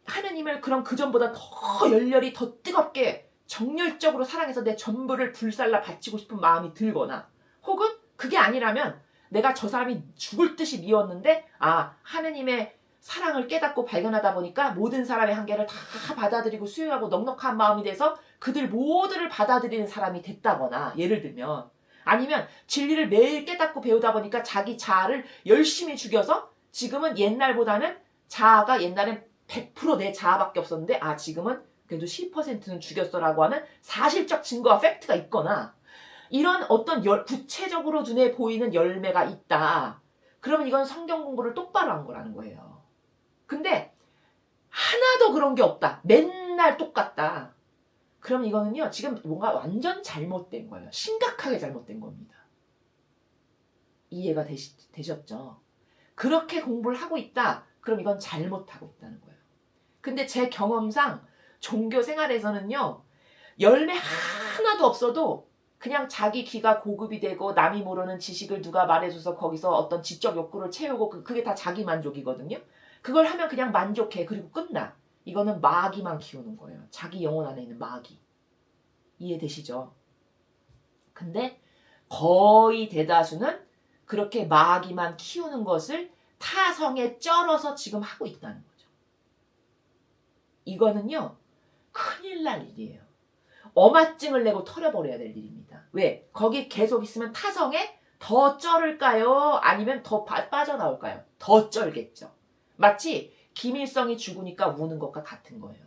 하느님을 그럼 그전보다 더 열렬히 더 뜨겁게 정열적으로 사랑해서 내 전부를 불살라 바치고 싶은 마음이 들거나 혹은 그게 아니라면 내가 저 사람이 죽을 듯이 미웠는데 하느님의 사랑을 깨닫고 발견하다 보니까 모든 사람의 한계를 다 받아들이고 수용하고 넉넉한 마음이 돼서 그들 모두를 받아들이는 사람이 됐다거나 예를 들면 아니면 진리를 매일 깨닫고 배우다 보니까 자기 자아를 열심히 죽여서 지금은 옛날보다는 자아가 옛날엔 100% 내 자아밖에 없었는데 지금은 그래도 10%는 죽였어라고 하는 사실적 증거와 팩트가 있거나 이런 어떤 구체적으로 눈에 보이는 열매가 있다. 그러면 이건 성경 공부를 똑바로 한 거라는 거예요. 근데 하나도 그런 게 없다. 맨날 똑같다. 그럼 이거는요 지금 뭔가 완전 잘못된 거예요. 심각하게 잘못된 겁니다. 이해가 되셨죠? 그렇게 공부를 하고 있다. 그럼 이건 잘못하고 있다는 거예요. 근데 제 경험상 종교 생활에서는요 열매 하나도 없어도 그냥 자기 귀가 고급이 되고 남이 모르는 지식을 누가 말해줘서 거기서 어떤 지적 욕구를 채우고 그게 다 자기 만족이거든요. 그걸 하면 그냥 만족해. 그리고 끝나. 이거는 마귀만 키우는 거예요. 자기 영혼 안에 있는 마귀. 이해되시죠? 근데 거의 대다수는 그렇게 마귀만 키우는 것을 타성에 쩔어서 지금 하고 있다는 거죠. 이거는요, 큰일 날 일이에요. 엄화증을 내고 털어버려야 될 일입니다. 왜? 거기 계속 있으면 타성에 더 쩔을까요? 아니면 더 빠져나올까요? 더 쩔겠죠. 마치 김일성이 죽으니까 우는 것과 같은 거예요.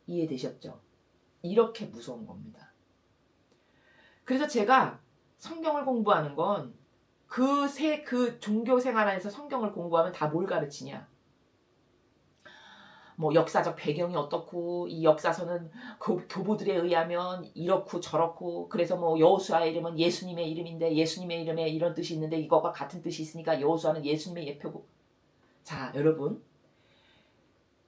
이해되셨죠? 이렇게 무서운 겁니다. 그래서 제가 성경을 공부하는 건 그 종교 생활 안에서 성경을 공부하면 다 뭘 가르치냐? 뭐 역사적 배경이 어떻고 이 역사서는 교보들에 의하면 이렇고 저렇고 그래서 뭐 여호수아의 이름은 예수님의 이름인데 예수님의 이름에 이런 뜻이 있는데 이거가 같은 뜻이 있으니까 여호수아는 예수님의 예표고. 자,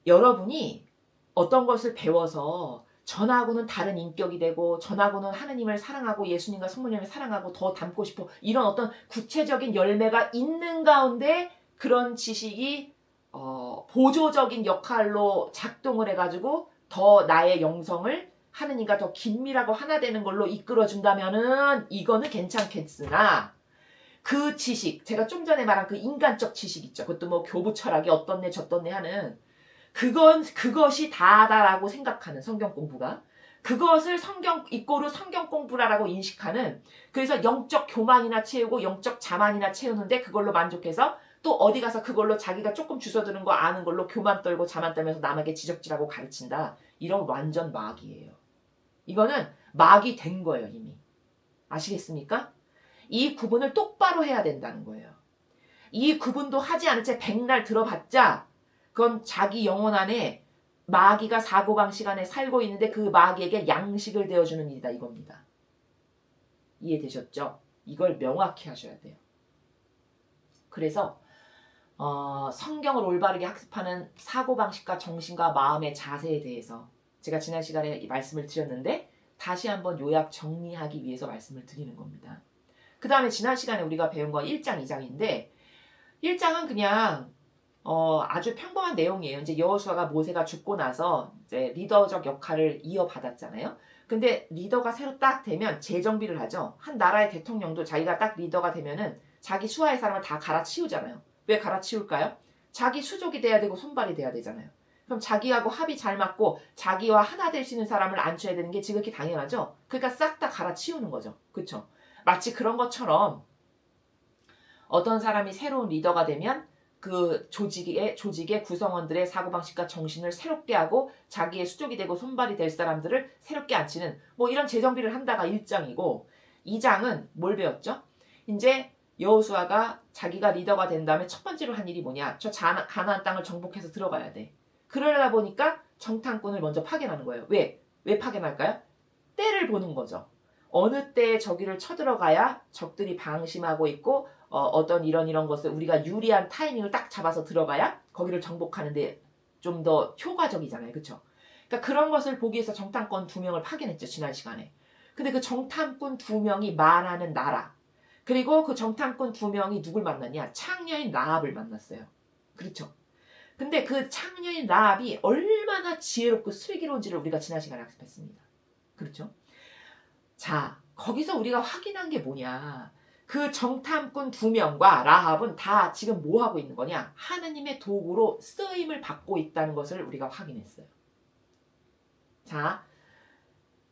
여러분이 어떤 것을 배워서 전하고는 다른 인격이 되고 전하고는 하느님을 사랑하고 예수님과 성모님을 사랑하고 더 닮고 싶어 이런 어떤 구체적인 열매가 있는 가운데 그런 지식이 보조적인 역할로 작동을 해가지고 더 나의 영성을 하느님과 더 긴밀하고 하나 되는 걸로 이끌어준다면은 이거는 괜찮겠으나 그 지식, 제가 좀 전에 말한 그 인간적 지식 있죠. 그것도 뭐 교부 철학이 어떻네 저떻네 하는 그것이 다다라고 생각하는 성경 공부가 그것을 이꼬르 성경 공부라고 인식하는 그래서 영적 교만이나 채우고 영적 자만이나 채우는데 그걸로 만족해서 또 어디 가서 그걸로 자기가 조금 주워드는 거 아는 걸로 교만 떨고 자만 떨면서 남에게 지적질하고 가르친다. 이런 완전 마귀예요. 이거는 마귀 된 거예요 이미. 아시겠습니까? 이 구분을 똑바로 해야 된다는 거예요. 이 구분도 하지 않은 채 백날 들어봤자 그건 자기 영혼 안에 마귀가 사고방식 안에 살고 있는데 그 마귀에게 양식을 되어주는 일이다 이겁니다. 이해되셨죠? 이걸 명확히 하셔야 돼요. 그래서 성경을 올바르게 학습하는 사고방식과 정신과 마음의 자세에 대해서 제가 지난 시간에 말씀을 드렸는데 다시 한번 요약 정리하기 위해서 말씀을 드리는 겁니다. 그 다음에 지난 시간에 우리가 배운 건 1장, 2장인데 1장은 그냥 아주 평범한 내용이에요. 이제 여호수아가 모세가 죽고 나서 이제 리더적 역할을 이어받았잖아요. 근데 리더가 새로 딱 되면 재정비를 하죠. 한 나라의 대통령도 자기가 딱 리더가 되면은 자기 수하의 사람을 다 갈아치우잖아요. 왜 갈아치울까요? 자기 수족이 돼야 되고 손발이 돼야 되잖아요. 그럼 자기하고 합이 잘 맞고 자기와 하나 될 수 있는 사람을 앉혀야 되는 게 지극히 당연하죠. 그러니까 싹 다 갈아치우는 거죠. 그렇죠? 마치 그런 것처럼 어떤 사람이 새로운 리더가 되면 그 조직의 구성원들의 사고방식과 정신을 새롭게 하고 자기의 수족이 되고 손발이 될 사람들을 새롭게 앉히는 뭐 이런 재정비를 한다가 1장이고 2장은 뭘 배웠죠? 이제 여호수아가 자기가 리더가 된 다음에 첫 번째로 한 일이 뭐냐? 저 가나안 땅을 정복해서 들어가야 돼. 그러다 보니까 정탐꾼을 먼저 파견하는 거예요. 왜 파견할까요? 때를 보는 거죠. 어느 때에 저기를 쳐들어가야 적들이 방심하고 있고 어떤 이런 것을 우리가 유리한 타이밍을 딱 잡아서 들어가야 거기를 정복하는데 좀 더 효과적이잖아요. 그렇죠? 그러니까 그런 것을 보기 위해서 정탐꾼 2명을 파견했죠. 지난 시간에. 근데 그 정탐꾼 2명이 말하는 나라 그리고 그 정탐꾼 2명이 누굴 만났냐? 창녀인 라합을 만났어요. 그렇죠? 근데 그 창녀인 라합이 얼마나 지혜롭고 슬기로운지를 우리가 지난 시간에 학습했습니다. 그렇죠? 자, 거기서 우리가 확인한 게 뭐냐? 그 정탐꾼 2명과 라합은 다 지금 뭐 하고 있는 거냐? 하느님의 도구로 쓰임을 받고 있다는 것을 우리가 확인했어요. 자,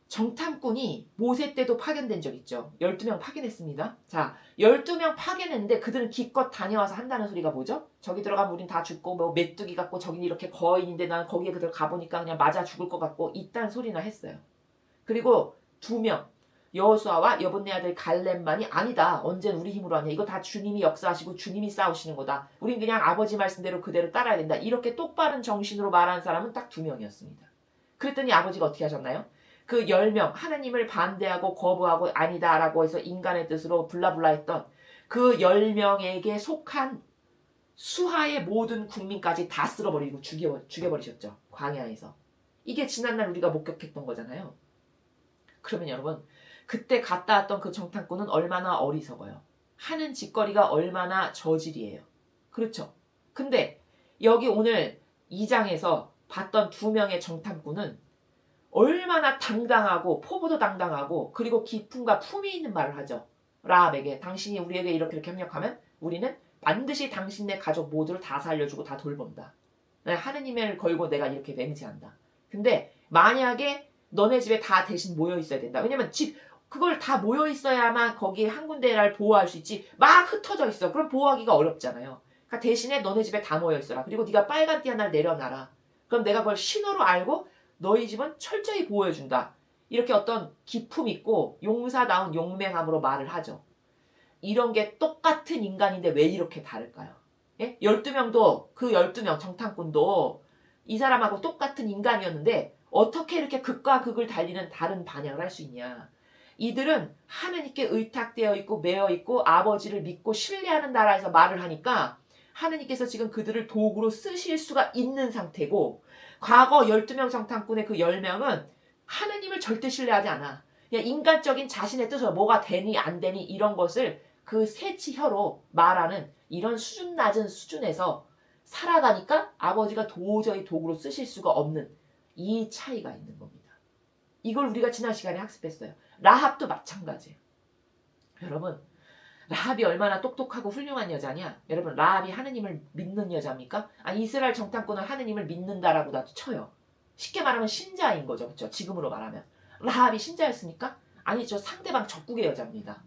정탐꾼이 모세 때도 파견된 적 있죠. 12명 파견했습니다. 자, 12명 파견했는데 그들은 기껏 다녀와서 한다는 소리가 뭐죠? 저기 들어가면 우린 다 죽고 뭐 메뚜기 같고 저긴 이렇게 거인인데 난 거기에 그들 가보니까 그냥 맞아 죽을 것 같고 이딴 소리나 했어요. 그리고 2명 여호수아와 여분네 아들 갈렙만이 아니다. 언젠 우리 힘으로 하냐. 이거 다 주님이 역사하시고 주님이 싸우시는 거다. 우린 그냥 아버지 말씀대로 그대로 따라야 된다. 이렇게 똑바른 정신으로 말하는 사람은 딱 2명이었습니다. 그랬더니 아버지가 어떻게 하셨나요? 그 10명 하나님을 반대하고 거부하고 아니다라고 해서 인간의 뜻으로 블라블라 했던 그 10명에게 속한 수하의 모든 국민까지 다 쓸어버리고 죽여버리셨죠. 광야에서. 이게 지난날 우리가 목격했던 거잖아요. 그러면 여러분 그때 갔다 왔던 그 정탐꾼은 얼마나 어리석어요. 하는 짓거리가 얼마나 저질이에요. 그렇죠. 근데 여기 오늘 2장에서 봤던 2명의 정탐꾼은 얼마나 당당하고 포부도 당당하고 그리고 기품과 품이 있는 말을 하죠. 라합에게 당신이 우리에게 이렇게 협력하면 우리는 반드시 당신네 가족 모두를 다 살려주고 다 돌본다. 하느님을 걸고 내가 이렇게 맹세한다. 근데 만약에 너네 집에 다 대신 모여 있어야 된다. 왜냐면 그걸 다 모여 있어야만 거기에 한 군데를 보호할 수 있지. 막 흩어져 있어. 그럼 보호하기가 어렵잖아요. 그러니까 대신에 너네 집에 다 모여 있어라. 그리고 네가 빨간 띠 하나를 내려놔라. 그럼 내가 그걸 신호로 알고 너희 집은 철저히 보호해준다. 이렇게 어떤 기품 있고 용사다운 용맹함으로 말을 하죠. 이런 게 똑같은 인간인데 왜 이렇게 다를까요? 예? 12명도 그 12명 정탐꾼도 이 사람하고 똑같은 인간이었는데 어떻게 이렇게 극과 극을 달리는 다른 반향을 할 수 있냐. 이들은 하느님께 의탁되어 있고 매여 있고 아버지를 믿고 신뢰하는 나라에서 말을 하니까 하느님께서 지금 그들을 도구로 쓰실 수가 있는 상태고 과거 12명 정탐꾼의 그 10명은 하느님을 절대 신뢰하지 않아. 그냥 인간적인 자신의 뜻으로 뭐가 되니 안 되니 이런 것을 그 새치혀로 말하는 이런 수준 낮은 수준에서 살아가니까 아버지가 도저히 도구로 쓰실 수가 없는 이 차이가 있는 겁니다. 이걸 우리가 지난 시간에 학습했어요. 라합도 마찬가지예요. 여러분, 라합이 얼마나 똑똑하고 훌륭한 여자냐? 여러분, 라합이 하느님을 믿는 여자입니까? 이스라엘 정탐꾼은 하느님을 믿는다라고 나도 쳐요. 쉽게 말하면 신자인 거죠. 그렇죠? 지금으로 말하면. 라합이 신자였습니까? 아니죠. 상대방 적국의 여자입니다.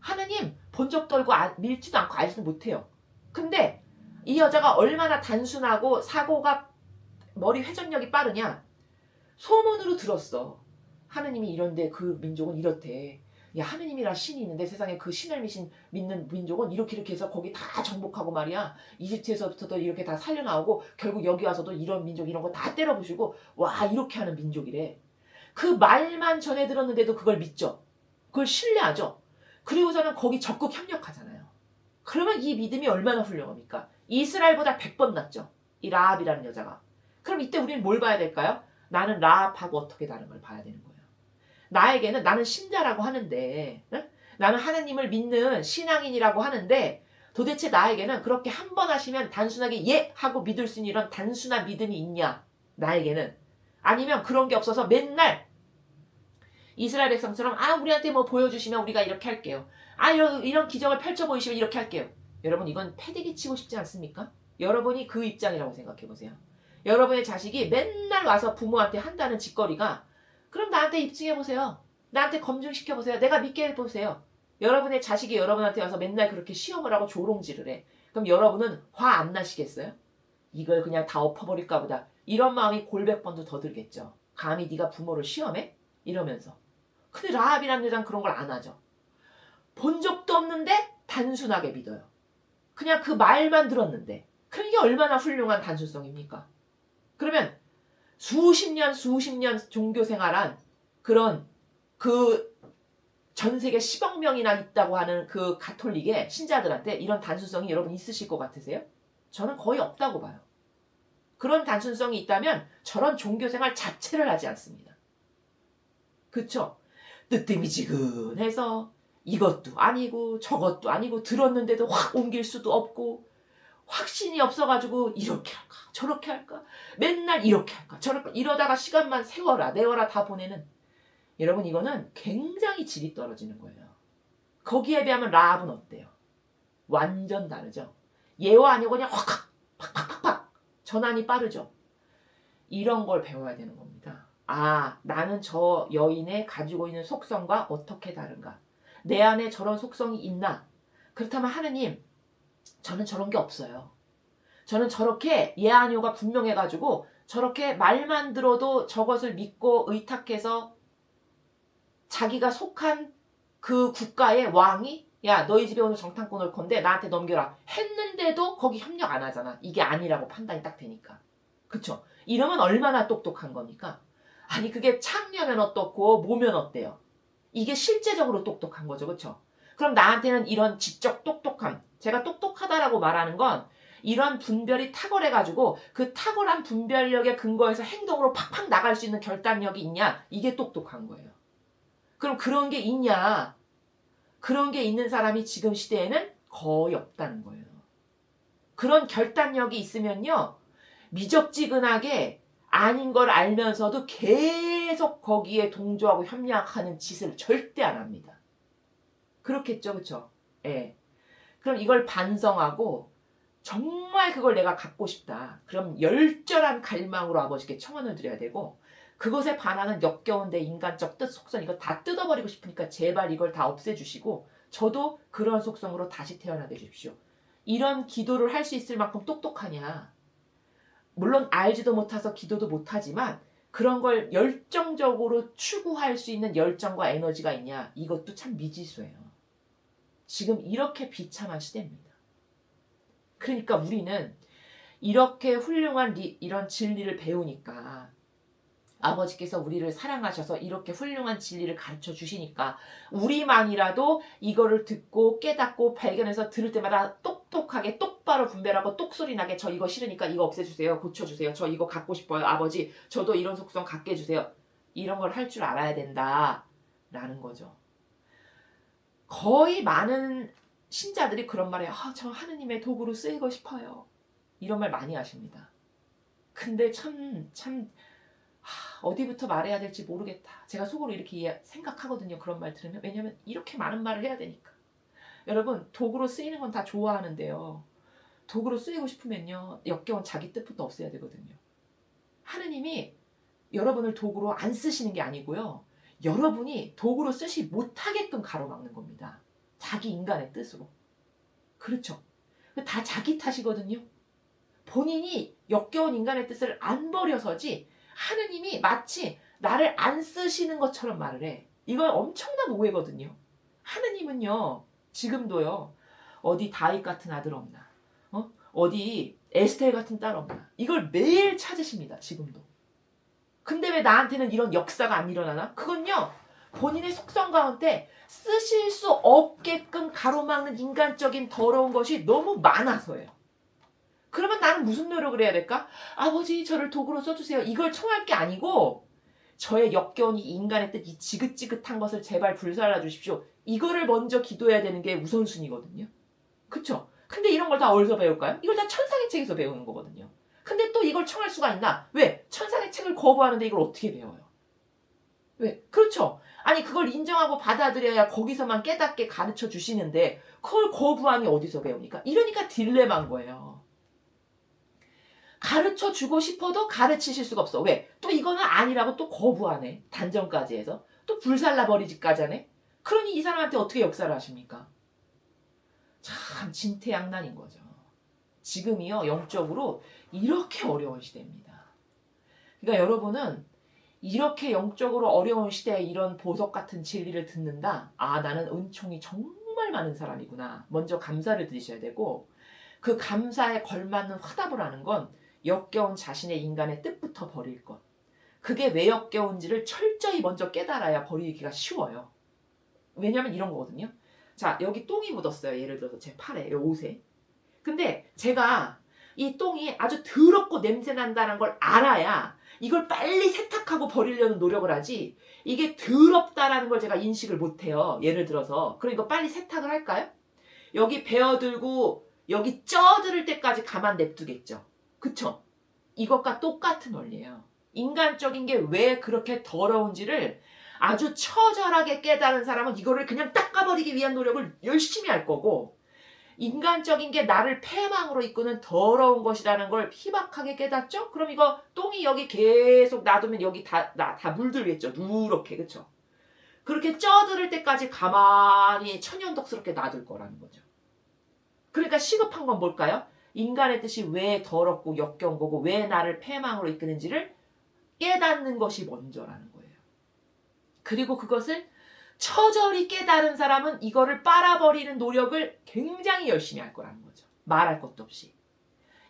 하느님 본 적도 없고 밀지도 않고 알지도 못해요. 근데 이 여자가 얼마나 단순하고 사고가 머리 회전력이 빠르냐? 소문으로 들었어. 하느님이 이런데 그 민족은 이렇대. 야, 하느님이라 신이 있는데 세상에 그 신을 믿는 민족은 이렇게 해서 거기 다 정복하고 말이야. 이집트에서부터도 이렇게 다 살려나오고 결국 여기 와서도 이런 민족 이런 거 다 때려부수고 와 이렇게 하는 민족이래. 그 말만 전해 들었는데도 그걸 믿죠. 그걸 신뢰하죠. 그리고서는 거기 적극 협력하잖아요. 그러면 이 믿음이 얼마나 훌륭합니까? 이스라엘보다 100번 낫죠. 이 라합이라는 여자가. 그럼 이때 우리는 뭘 봐야 될까요? 나는 라합하고 어떻게 다른 걸 봐야 되는 거예요. 나에게는 나는 신자라고 하는데 나는 하나님을 믿는 신앙인이라고 하는데 도대체 나에게는 그렇게 한 번 하시면 단순하게 예 하고 믿을 수 있는 이런 단순한 믿음이 있냐? 나에게는. 아니면 그런 게 없어서 맨날 이스라엘 백성처럼 우리한테 뭐 보여주시면 우리가 이렇게 할게요. 이런 기적을 펼쳐 보이시면 이렇게 할게요. 여러분 이건 패대기 치고 싶지 않습니까? 여러분이 그 입장이라고 생각해 보세요. 여러분의 자식이 맨날 와서 부모한테 한다는 짓거리가 그럼 나한테 입증해 보세요. 나한테 검증시켜 보세요. 내가 믿게 해보세요. 여러분의 자식이 여러분한테 와서 맨날 그렇게 시험을 하고 조롱질을 해. 그럼 여러분은 화 안 나시겠어요? 이걸 그냥 다 엎어버릴까 보다. 이런 마음이 골백번도 더 들겠죠. 감히 네가 부모를 시험해? 이러면서. 근데 라합이라는 여자는 그런 걸 안 하죠. 본 적도 없는데 단순하게 믿어요. 그냥 그 말만 들었는데. 그럼 이게 얼마나 훌륭한 단순성입니까? 그러면 수십 년 종교 생활한 그런 그 전 세계 10억 명이나 있다고 하는 그 가톨릭의 신자들한테 이런 단순성이 여러분 있으실 것 같으세요? 저는 거의 없다고 봐요. 그런 단순성이 있다면 저런 종교 생활 자체를 하지 않습니다. 그쵸? 뜨뜨미지근해서 이것도 아니고 저것도 아니고 들었는데도 확 옮길 수도 없고 확신이 없어가지고 이렇게 할까 저렇게 할까 맨날 이렇게 할까 저렇게 이러다가 시간만 세워라 내워라 다 보내는 여러분 이거는 굉장히 질이 떨어지는 거예요. 거기에 비하면 라합은 어때요? 완전 다르죠. 예와 아니고 그냥 확 팍팍팍팍 전환이 빠르죠. 이런 걸 배워야 되는 겁니다. 나는 저 여인의 가지고 있는 속성과 어떻게 다른가? 내 안에 저런 속성이 있나? 그렇다면 하느님 저는 저런 게 없어요. 저는 저렇게 예아니오가 분명해가지고 저렇게 말만 들어도 저것을 믿고 의탁해서 자기가 속한 그 국가의 왕이 야 너희 집에 오늘 정탐꾼 올 건데 나한테 넘겨라 했는데도 거기 협력 안 하잖아. 이게 아니라고 판단이 딱 되니까. 그쵸? 이러면 얼마나 똑똑한 겁니까? 아니 그게 창녀면 어떻고 뭐면 어때요? 이게 실제적으로 똑똑한 거죠. 그쵸? 그럼 나한테는 이런 지적 똑똑함 제가 똑똑하다라고 말하는 건 이런 분별이 탁월해가지고 그 탁월한 분별력에 근거해서 행동으로 팍팍 나갈 수 있는 결단력이 있냐? 이게 똑똑한 거예요. 그럼 그런 게 있냐? 그런 게 있는 사람이 지금 시대에는 거의 없다는 거예요. 그런 결단력이 있으면요. 미적지근하게 아닌 걸 알면서도 계속 거기에 동조하고 협력하는 짓을 절대 안 합니다. 그렇겠죠, 그쵸? 예. 그럼 이걸 반성하고 정말 그걸 내가 갖고 싶다. 그럼 열절한 갈망으로 아버지께 청원을 드려야 되고, 그것에 반하는 역겨운 내 인간적 뜻, 속성 이거 다 뜯어버리고 싶으니까 제발 이걸 다 없애주시고 저도 그런 속성으로 다시 태어나게 해주십시오. 이런 기도를 할 수 있을 만큼 똑똑하냐. 물론 알지도 못해서 기도도 못하지만 그런 걸 열정적으로 추구할 수 있는 열정과 에너지가 있냐. 이것도 참 미지수예요. 지금 이렇게 비참한 시대입니다. 그러니까 우리는 이렇게 훌륭한 이런 진리를 배우니까 아버지께서 우리를 사랑하셔서 이렇게 훌륭한 진리를 가르쳐 주시니까 우리만이라도 이거를 듣고 깨닫고 발견해서 들을 때마다 똑똑하게 똑바로 분별하고 똑소리 나게 저 이거 싫으니까 이거 없애주세요. 고쳐주세요. 저 이거 갖고 싶어요. 아버지 저도 이런 속성 갖게 해주세요. 이런 걸 할 줄 알아야 된다라는 거죠. 거의 많은 신자들이 그런 말에 저 하느님의 도구로 쓰이고 싶어요. 이런 말 많이 하십니다. 근데 참 어디부터 말해야 될지 모르겠다. 제가 속으로 이렇게 생각하거든요. 그런 말 들으면. 왜냐면 이렇게 많은 말을 해야 되니까. 여러분 도구로 쓰이는 건 다 좋아하는데요. 도구로 쓰이고 싶으면요. 역겨운 자기 뜻부터 없애야 되거든요. 하느님이 여러분을 도구로 안 쓰시는 게 아니고요. 여러분이 도구로 쓰지 못하게끔 가로막는 겁니다. 자기 인간의 뜻으로. 그렇죠. 다 자기 탓이거든요. 본인이 역겨운 인간의 뜻을 안 버려서지 하느님이 마치 나를 안 쓰시는 것처럼 말을 해. 이건 엄청난 오해거든요. 하느님은요. 지금도요. 어디 다윗 같은 아들 없나. 어디 에스텔 같은 딸 없나. 이걸 매일 찾으십니다. 지금도. 근데 왜 나한테는 이런 역사가 안 일어나나? 그건요. 본인의 속성 가운데 쓰실 수 없게끔 가로막는 인간적인 더러운 것이 너무 많아서예요. 그러면 나는 무슨 노력을 해야 될까? 아버지 저를 도구로 써주세요. 이걸 청할 게 아니고 저의 역겨운 이 인간의 뜻, 이 지긋지긋한 것을 제발 불살라 주십시오. 이거를 먼저 기도해야 되는 게 우선순위거든요. 그쵸? 근데 이런 걸 다 어디서 배울까요? 이걸 다 천상의 책에서 배우는 거거든요. 근데 또 이걸 청할 수가 있나? 왜? 천상의 책을 거부하는데 이걸 어떻게 배워요? 왜? 그렇죠. 아니 그걸 인정하고 받아들여야 거기서만 깨닫게 가르쳐 주시는데 그걸 거부하니 어디서 배웁니까? 이러니까 딜레마인 거예요. 가르쳐 주고 싶어도 가르치실 수가 없어. 왜? 또 이거는 아니라고 또 거부하네. 단정까지 해서. 또 불살라 버리지까지 하네. 그러니 이 사람한테 어떻게 역사를 하십니까? 참 진퇴양난인 거죠. 지금이요 영적으로 이렇게 어려운 시대입니다. 그러니까 여러분은 이렇게 영적으로 어려운 시대에 이런 보석 같은 진리를 듣는다. 나는 은총이 정말 많은 사람이구나. 먼저 감사를 드리셔야 되고 그 감사에 걸맞는 화답을 하는 건 역겨운 자신의 인간의 뜻부터 버릴 것. 그게 왜 역겨운지를 철저히 먼저 깨달아야 버리기가 쉬워요. 왜냐면 이런 거거든요. 자, 여기 똥이 묻었어요. 예를 들어서 제 팔에, 이 옷에. 근데 제가 이 똥이 아주 더럽고 냄새 난다는 걸 알아야 이걸 빨리 세탁하고 버리려는 노력을 하지 이게 더럽다라는 걸 제가 인식을 못해요. 예를 들어서. 그럼 이거 빨리 세탁을 할까요? 여기 베어들고 여기 쪄들을 때까지 가만 냅두겠죠. 그쵸? 이것과 똑같은 원리예요. 인간적인 게 왜 그렇게 더러운지를 아주 처절하게 깨달은 사람은 이거를 그냥 닦아버리기 위한 노력을 열심히 할 거고 인간적인 게 나를 패망으로 이끄는 더러운 것이라는 걸 희박하게 깨닫죠? 그럼 이거 똥이 여기 계속 놔두면 여기 다 물들겠죠. 누렇게. 그쵸? 그렇게 쪄들을 때까지 가만히 천연덕스럽게 놔둘 거라는 거죠. 그러니까 시급한 건 뭘까요? 인간의 뜻이 왜 더럽고 역겨운 거고 왜 나를 패망으로 이끄는지를 깨닫는 것이 먼저라는 거예요. 그리고 그것을 처절히 깨달은 사람은 이거를 빨아버리는 노력을 굉장히 열심히 할 거라는 거죠. 말할 것도 없이.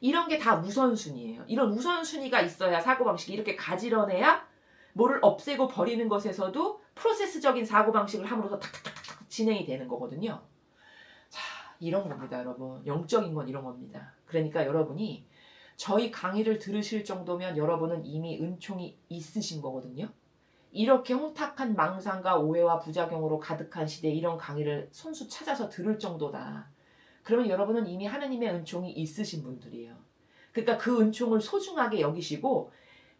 이런 게 다 우선순위예요. 이런 우선순위가 있어야 사고방식이 이렇게 가지런해야 뭐를 없애고 버리는 것에서도 프로세스적인 사고방식을 함으로써 탁탁탁탁 진행이 되는 거거든요. 자, 이런 겁니다, 여러분. 영적인 건 이런 겁니다. 그러니까 여러분이 저희 강의를 들으실 정도면 여러분은 이미 은총이 있으신 거거든요. 이렇게 혼탁한 망상과 오해와 부작용으로 가득한 시대에 이런 강의를 손수 찾아서 들을 정도다. 그러면 여러분은 이미 하느님의 은총이 있으신 분들이에요. 그러니까 그 은총을 소중하게 여기시고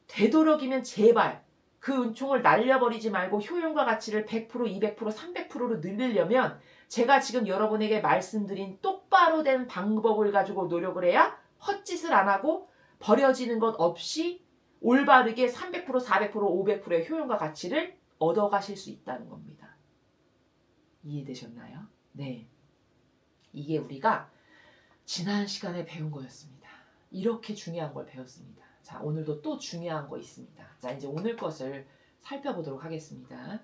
되도록이면 제발 그 은총을 날려버리지 말고 효용과 가치를 100%, 200%, 300%로 늘리려면 제가 지금 여러분에게 말씀드린 똑바로 된 방법을 가지고 노력을 해야 헛짓을 안 하고 버려지는 것 없이 올바르게 300%, 400%, 500%의 효용과 가치를 얻어가실 수 있다는 겁니다. 이해되셨나요? 네. 이게 우리가 지난 시간에 배운 거였습니다. 이렇게 중요한 걸 배웠습니다. 자, 오늘도 또 중요한 거 있습니다. 자, 이제 오늘 것을 살펴보도록 하겠습니다.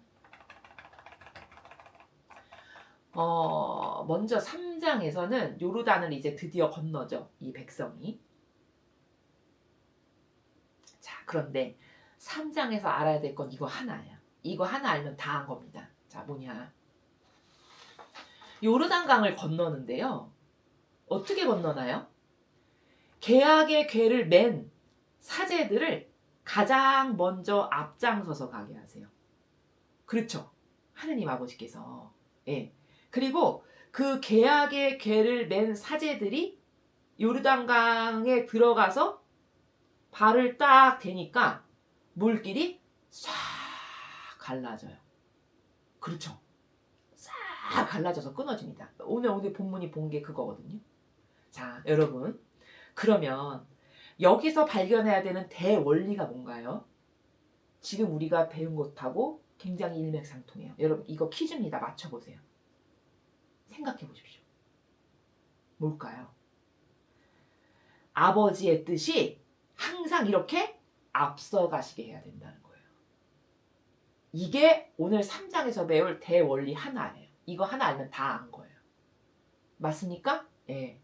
먼저 3장에서는 요르단을 이제 드디어 건너죠. 이 백성이. 자, 그런데 3장에서 알아야 될 건 이거 하나야. 이거 하나 알면 다 한 겁니다. 자, 뭐냐. 요르단강을 건너는데요. 어떻게 건너나요? 계약의 궤를 맨 사제들을 가장 먼저 앞장서서 가게 하세요. 그렇죠. 하느님 아버지께서. 예. 그리고 그 계약의 궤를 맨 사제들이 요르단강에 들어가서 발을 딱 대니까 물길이 싹 갈라져요. 그렇죠. 싹 갈라져서 끊어집니다. 오늘 본문이 본 게 그거거든요. 자, 여러분. 그러면 여기서 발견해야 되는 대원리가 뭔가요? 지금 우리가 배운 것하고 굉장히 일맥상통해요. 여러분, 이거 퀴즈입니다. 맞춰보세요. 생각해 보십시오. 뭘까요? 아버지의 뜻이 항상 이렇게 앞서가시게 해야 된다는 거예요. 이게 오늘 3장에서 배울 대원리 하나예요. 이거 하나 알면 다 안 거예요. 맞습니까? 예.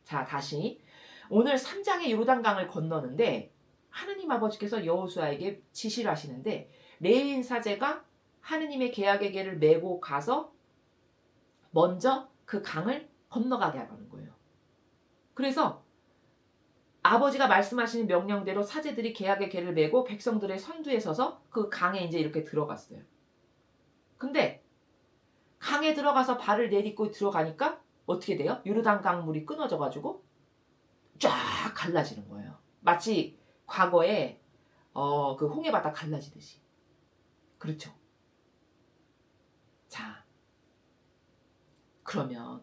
자, 다시 오늘 3장의 요르단강을 건너는데 하느님 아버지께서 여호수아에게 지시를 하시는데 레위인 사제가 하느님의 계약의 궤를 메고 가서 먼저 그 강을 건너가게 하는 거예요. 그래서 아버지가 말씀하시는 명령대로 사제들이 계약의 궤를 메고 백성들의 선두에 서서 그 강에 이제 이렇게 들어갔어요. 근데 강에 들어가서 발을 내딛고 들어가니까 어떻게 돼요? 요르단강 물이 끊어져가지고 쫙 갈라지는 거예요. 마치 과거에 그 홍해바다 갈라지듯이. 그렇죠. 자, 그러면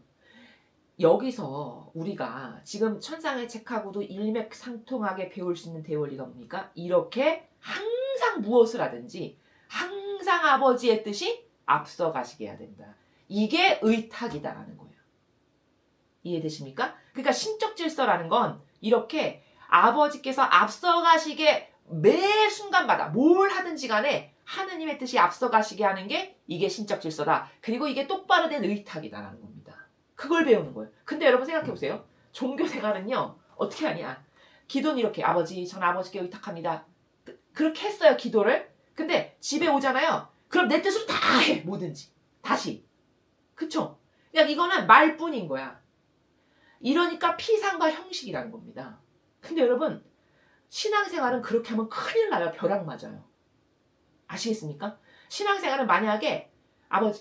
여기서 우리가 지금 천상의 책하고도 일맥상통하게 배울 수 있는 대원리가 뭡니까? 이렇게 항상 무엇을 하든지 항상 아버지의 뜻이 앞서가시게 해야 된다. 이게 의탁이다라는 거예요. 이해되십니까? 그러니까 신적 질서라는 건 이렇게 아버지께서 앞서가시게 매 순간마다 뭘 하든지 간에 하느님의 뜻이 앞서가시게 하는 게 이게 신적 질서다. 그리고 이게 똑바로 된 의탁이다라는 겁니다. 그걸 배우는 거예요. 근데 여러분 생각해보세요. 종교 생활은요. 어떻게 하냐. 기도는 이렇게 아버지 전 아버지께 의탁합니다. 그렇게 했어요. 기도를. 근데 집에 오잖아요. 그럼 내 뜻으로 다 해. 뭐든지. 다시. 그쵸? 그냥 이거는 말뿐인 거야. 이러니까 피상과 형식이라는 겁니다. 근데 여러분 신앙생활은 그렇게 하면 큰일 나요. 벼락 맞아요. 아시겠습니까? 신앙생활은 만약에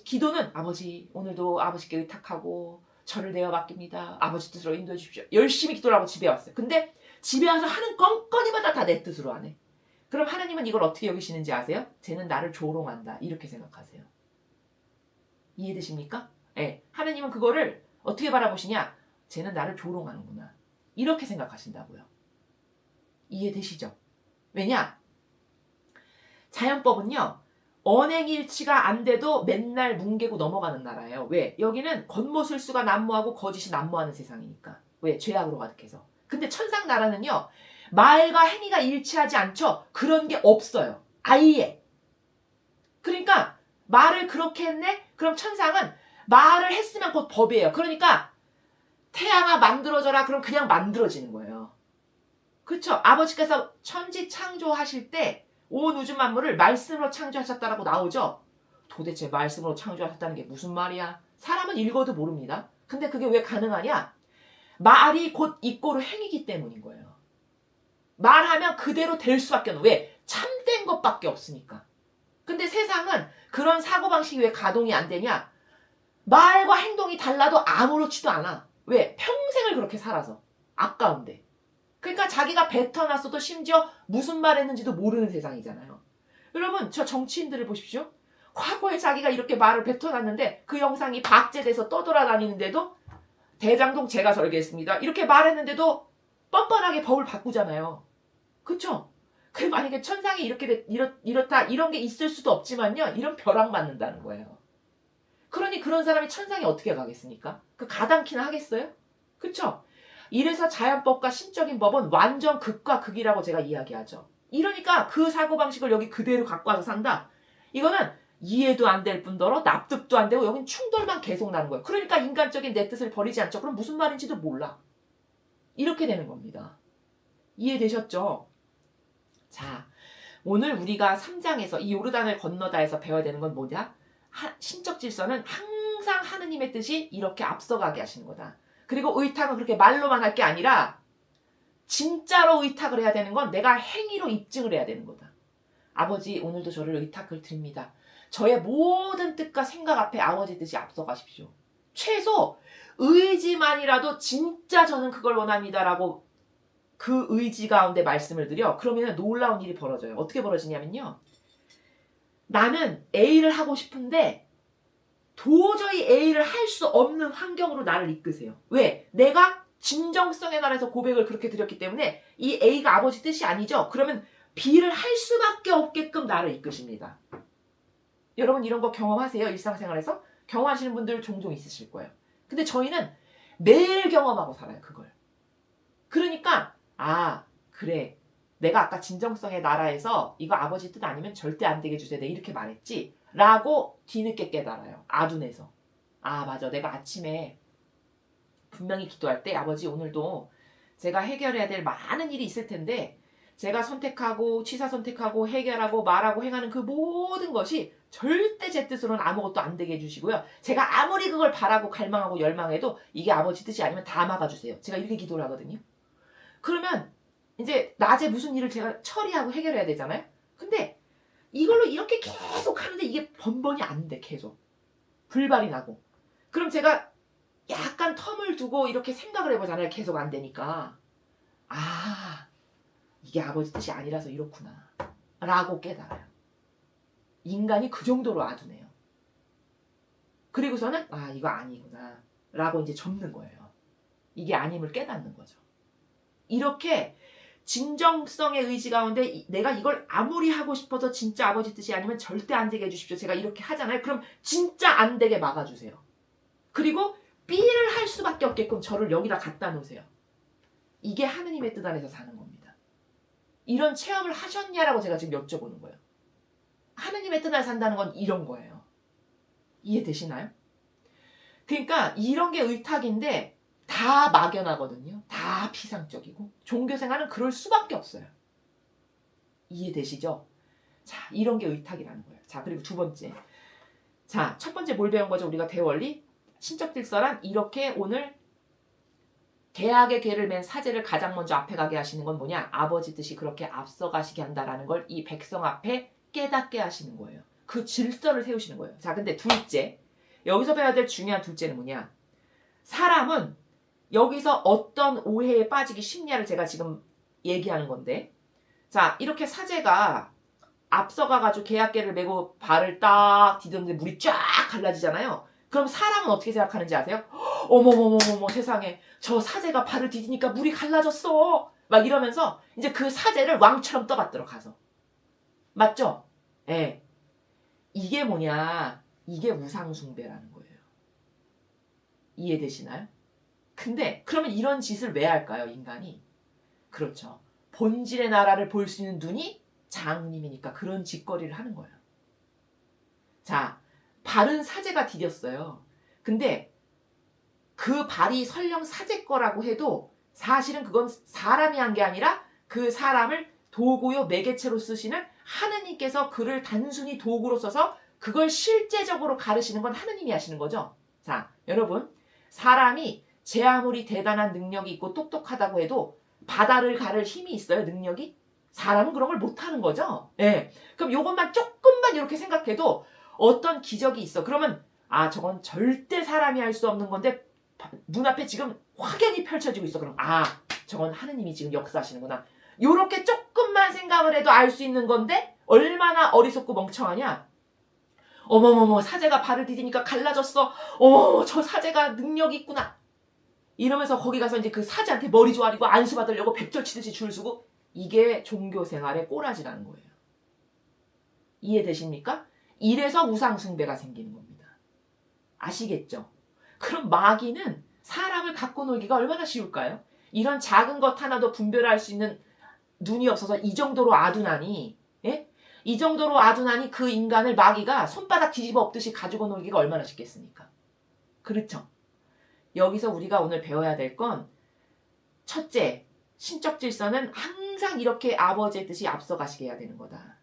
기도는 아버지 오늘도 아버지께 의탁하고 저를 내어 맡깁니다. 아버지 뜻으로 인도해 주십시오. 열심히 기도를 하고 집에 왔어요. 근데 집에 와서 하는 건건이마다 다 내 뜻으로 하네. 그럼 하나님은 이걸 어떻게 여기시는지 아세요? 쟤는 나를 조롱한다. 이렇게 생각하세요. 이해되십니까? 네. 하나님은 그거를 어떻게 바라보시냐? 쟤는 나를 조롱하는구나. 이렇게 생각하신다고요. 이해되시죠? 왜냐? 자연법은요. 언행일치가 안 돼도 맨날 뭉개고 넘어가는 나라예요. 왜? 여기는 겉모술수가 난무하고 거짓이 난무하는 세상이니까. 왜? 죄악으로 가득해서. 근데 천상 나라는요. 말과 행위가 일치하지 않죠? 그런 게 없어요. 아예. 그러니까 말을 그렇게 했네? 그럼 천상은 말을 했으면 곧 법이에요. 그러니까 태양아 만들어져라. 그럼 그냥 만들어지는 거예요. 그렇죠? 아버지께서 천지 창조하실 때 온 우주 만물을 말씀으로 창조하셨다라고 나오죠? 도대체 말씀으로 창조하셨다는 게 무슨 말이야? 사람은 읽어도 모릅니다. 근데 그게 왜 가능하냐? 말이 곧 이꼬르 행이기 때문인 거예요. 말하면 그대로 될 수밖에 없는. 왜? 참된 것밖에 없으니까. 근데 세상은 그런 사고방식이 왜 가동이 안 되냐? 말과 행동이 달라도 아무렇지도 않아. 왜? 평생을 그렇게 살아서. 아까운데. 그러니까 자기가 뱉어놨어도 심지어 무슨 말 했는지도 모르는 세상이잖아요. 여러분, 저 정치인들을 보십시오. 과거에 자기가 이렇게 말을 뱉어놨는데 그 영상이 박제돼서 떠돌아다니는데도 대장동 제가 설계했습니다. 이렇게 말했는데도 뻔뻔하게 법을 바꾸잖아요. 그쵸? 그 만약에 천상이 이렇게 이렇다 이런 게 있을 수도 없지만요. 이런 벼락 맞는다는 거예요. 그러니 그런 사람이 천상에 어떻게 가겠습니까? 그 가당키나 하겠어요? 그쵸? 이래서 자연법과 신적인 법은 완전 극과 극이라고 제가 이야기하죠. 이러니까 그 사고방식을 여기 그대로 갖고 와서 산다. 이거는 이해도 안 될 뿐더러 납득도 안 되고 여긴 충돌만 계속 나는 거예요. 그러니까 인간적인 내 뜻을 버리지 않죠. 그럼 무슨 말인지도 몰라. 이렇게 되는 겁니다. 이해되셨죠? 자, 오늘 우리가 3장에서 이 요르단을 건너다에서 배워야 되는 건 뭐냐? 신적 질서는 항상 하느님의 뜻이 이렇게 앞서가게 하시는 거다. 그리고 의탁은 그렇게 말로만 할 게 아니라 진짜로 의탁을 해야 되는 건 내가 행위로 입증을 해야 되는 거다. 아버지, 오늘도 저를 의탁을 드립니다. 저의 모든 뜻과 생각 앞에 아버지 뜻이 앞서가십시오. 최소 의지만이라도 진짜 저는 그걸 원합니다라고 그 의지 가운데 말씀을 드려. 그러면 놀라운 일이 벌어져요. 어떻게 벌어지냐면요. 나는 A를 하고 싶은데 도저히 A를 할 수 없는 환경으로 나를 이끄세요. 왜? 내가 진정성의 나라에서 고백을 그렇게 드렸기 때문에 이 A가 아버지 뜻이 아니죠. 그러면 B를 할 수밖에 없게끔 나를 이끄십니다. 여러분 이런 거 경험하세요? 일상생활에서? 경험하시는 분들 종종 있으실 거예요. 근데 저희는 매일 경험하고 살아요. 그걸. 그러니까 그래. 내가 아까 진정성의 나라에서 이거 아버지 뜻 아니면 절대 안 되게 해주세요. 내가 이렇게 말했지. 라고 뒤늦게 깨달아요. 아둔해서. 맞아. 내가 아침에 분명히 기도할 때 아버지 오늘도 제가 해결해야 될 많은 일이 있을 텐데 제가 선택하고 취사 선택하고 해결하고 말하고 행하는 그 모든 것이 절대 제 뜻으로는 아무것도 안 되게 해주시고요. 제가 아무리 그걸 바라고 갈망하고 열망해도 이게 아버지 뜻이 아니면 다 막아주세요. 제가 이렇게 기도를 하거든요. 그러면 이제 낮에 무슨 일을 제가 처리하고 해결해야 되잖아요. 근데 이걸로 이렇게 계속 하는데 이게 번번이 안 돼. 계속. 불발이 나고. 그럼 제가 약간 텀을 두고 이렇게 생각을 해보잖아요. 계속 안 되니까. 이게 아버지 뜻이 아니라서 이렇구나. 라고 깨달아요. 인간이 그 정도로 아두네요. 그리고서는 이거 아니구나. 라고 이제 접는 거예요. 이게 아님을 깨닫는 거죠. 이렇게 진정성의 의지 가운데 내가 이걸 아무리 하고 싶어도 진짜 아버지 뜻이 아니면 절대 안 되게 해주십시오. 제가 이렇게 하잖아요. 그럼 진짜 안 되게 막아주세요. 그리고 B를 할 수밖에 없게끔 저를 여기다 갖다 놓으세요. 이게 하느님의 뜻 안에서 사는 겁니다. 이런 체험을 하셨냐라고 제가 지금 여쭤보는 거예요. 하느님의 뜻 안에 산다는 건 이런 거예요. 이해되시나요? 그러니까 이런 게 의탁인데 다 막연하거든요. 다 피상적이고 종교생활은 그럴 수밖에 없어요. 이해되시죠? 자, 이런 게 의탁이라는 거예요. 자, 그리고 두 번째. 자, 첫 번째 뭘 배운 거죠? 우리가 대원리. 신적 질서란 이렇게 오늘 계약의 궤를 맨 사제를 가장 먼저 앞에 가게 하시는 건 뭐냐? 아버지 뜻이 그렇게 앞서가시게 한다라는 걸 이 백성 앞에 깨닫게 하시는 거예요. 그 질서를 세우시는 거예요. 자, 근데 둘째. 여기서 배워야 될 중요한 둘째는 뭐냐? 사람은 여기서 어떤 오해에 빠지기 쉽냐를 제가 지금 얘기하는 건데, 자, 이렇게 사제가 앞서가가지고 계약계를 메고 발을 딱 디뎠는데 물이 쫙 갈라지잖아요. 그럼 사람은 어떻게 생각하는지 아세요? 어머머머머머 세상에 저 사제가 발을 디디니까 물이 갈라졌어. 막 이러면서 이제 그 사제를 왕처럼 떠받들어 가서. 맞죠? 예. 이게 뭐냐? 이게 우상숭배라는 거예요. 이해되시나요? 근데 그러면 이런 짓을 왜 할까요, 인간이? 그렇죠. 본질의 나라를 볼 수 있는 눈이 장님이니까 그런 짓거리를 하는 거예요. 자, 발은 사제가 디뎠어요. 근데 그 발이 설령 사제 거라고 해도 사실은 그건 사람이 한 게 아니라 그 사람을 도구요 매개체로 쓰시는 하느님께서 그를 단순히 도구로 써서 그걸 실제적으로 가르시는 건 하느님이 하시는 거죠. 자, 여러분, 사람이 제 아무리 대단한 능력이 있고 똑똑하다고 해도 바다를 가를 힘이 있어요, 능력이? 사람은 그런 걸 못하는 거죠. 예. 그럼 요것만 조금만 이렇게 생각해도 어떤 기적이 있어. 그러면 저건 절대 사람이 할 수 없는 건데 눈앞에 지금 확연히 펼쳐지고 있어. 그럼 저건 하느님이 지금 역사하시는구나. 요렇게 조금만 생각을 해도 알 수 있는 건데 얼마나 어리석고 멍청하냐. 어머머머 사제가 발을 디디니까 갈라졌어. 어머머 저 사제가 능력이 있구나. 이러면서 거기 가서 이제 그 사제한테 머리 조아리고 안수 받으려고 백절 치듯이 줄 서고. 이게 종교 생활의 꼬라지라는 거예요. 이해되십니까? 이래서 우상 숭배가 생기는 겁니다. 아시겠죠? 그럼 마귀는 사람을 갖고 놀기가 얼마나 쉬울까요? 이런 작은 것 하나도 분별할 수 있는 눈이 없어서 이 정도로 아둔하니, 예? 이 정도로 아둔하니 그 인간을 마귀가 손바닥 뒤집어 엎듯이 가지고 놀기가 얼마나 쉽겠습니까? 그렇죠? 여기서 우리가 오늘 배워야 될 건 첫째, 신적 질서는 항상 이렇게 아버지의 뜻이 앞서가시게 해야 되는 거다.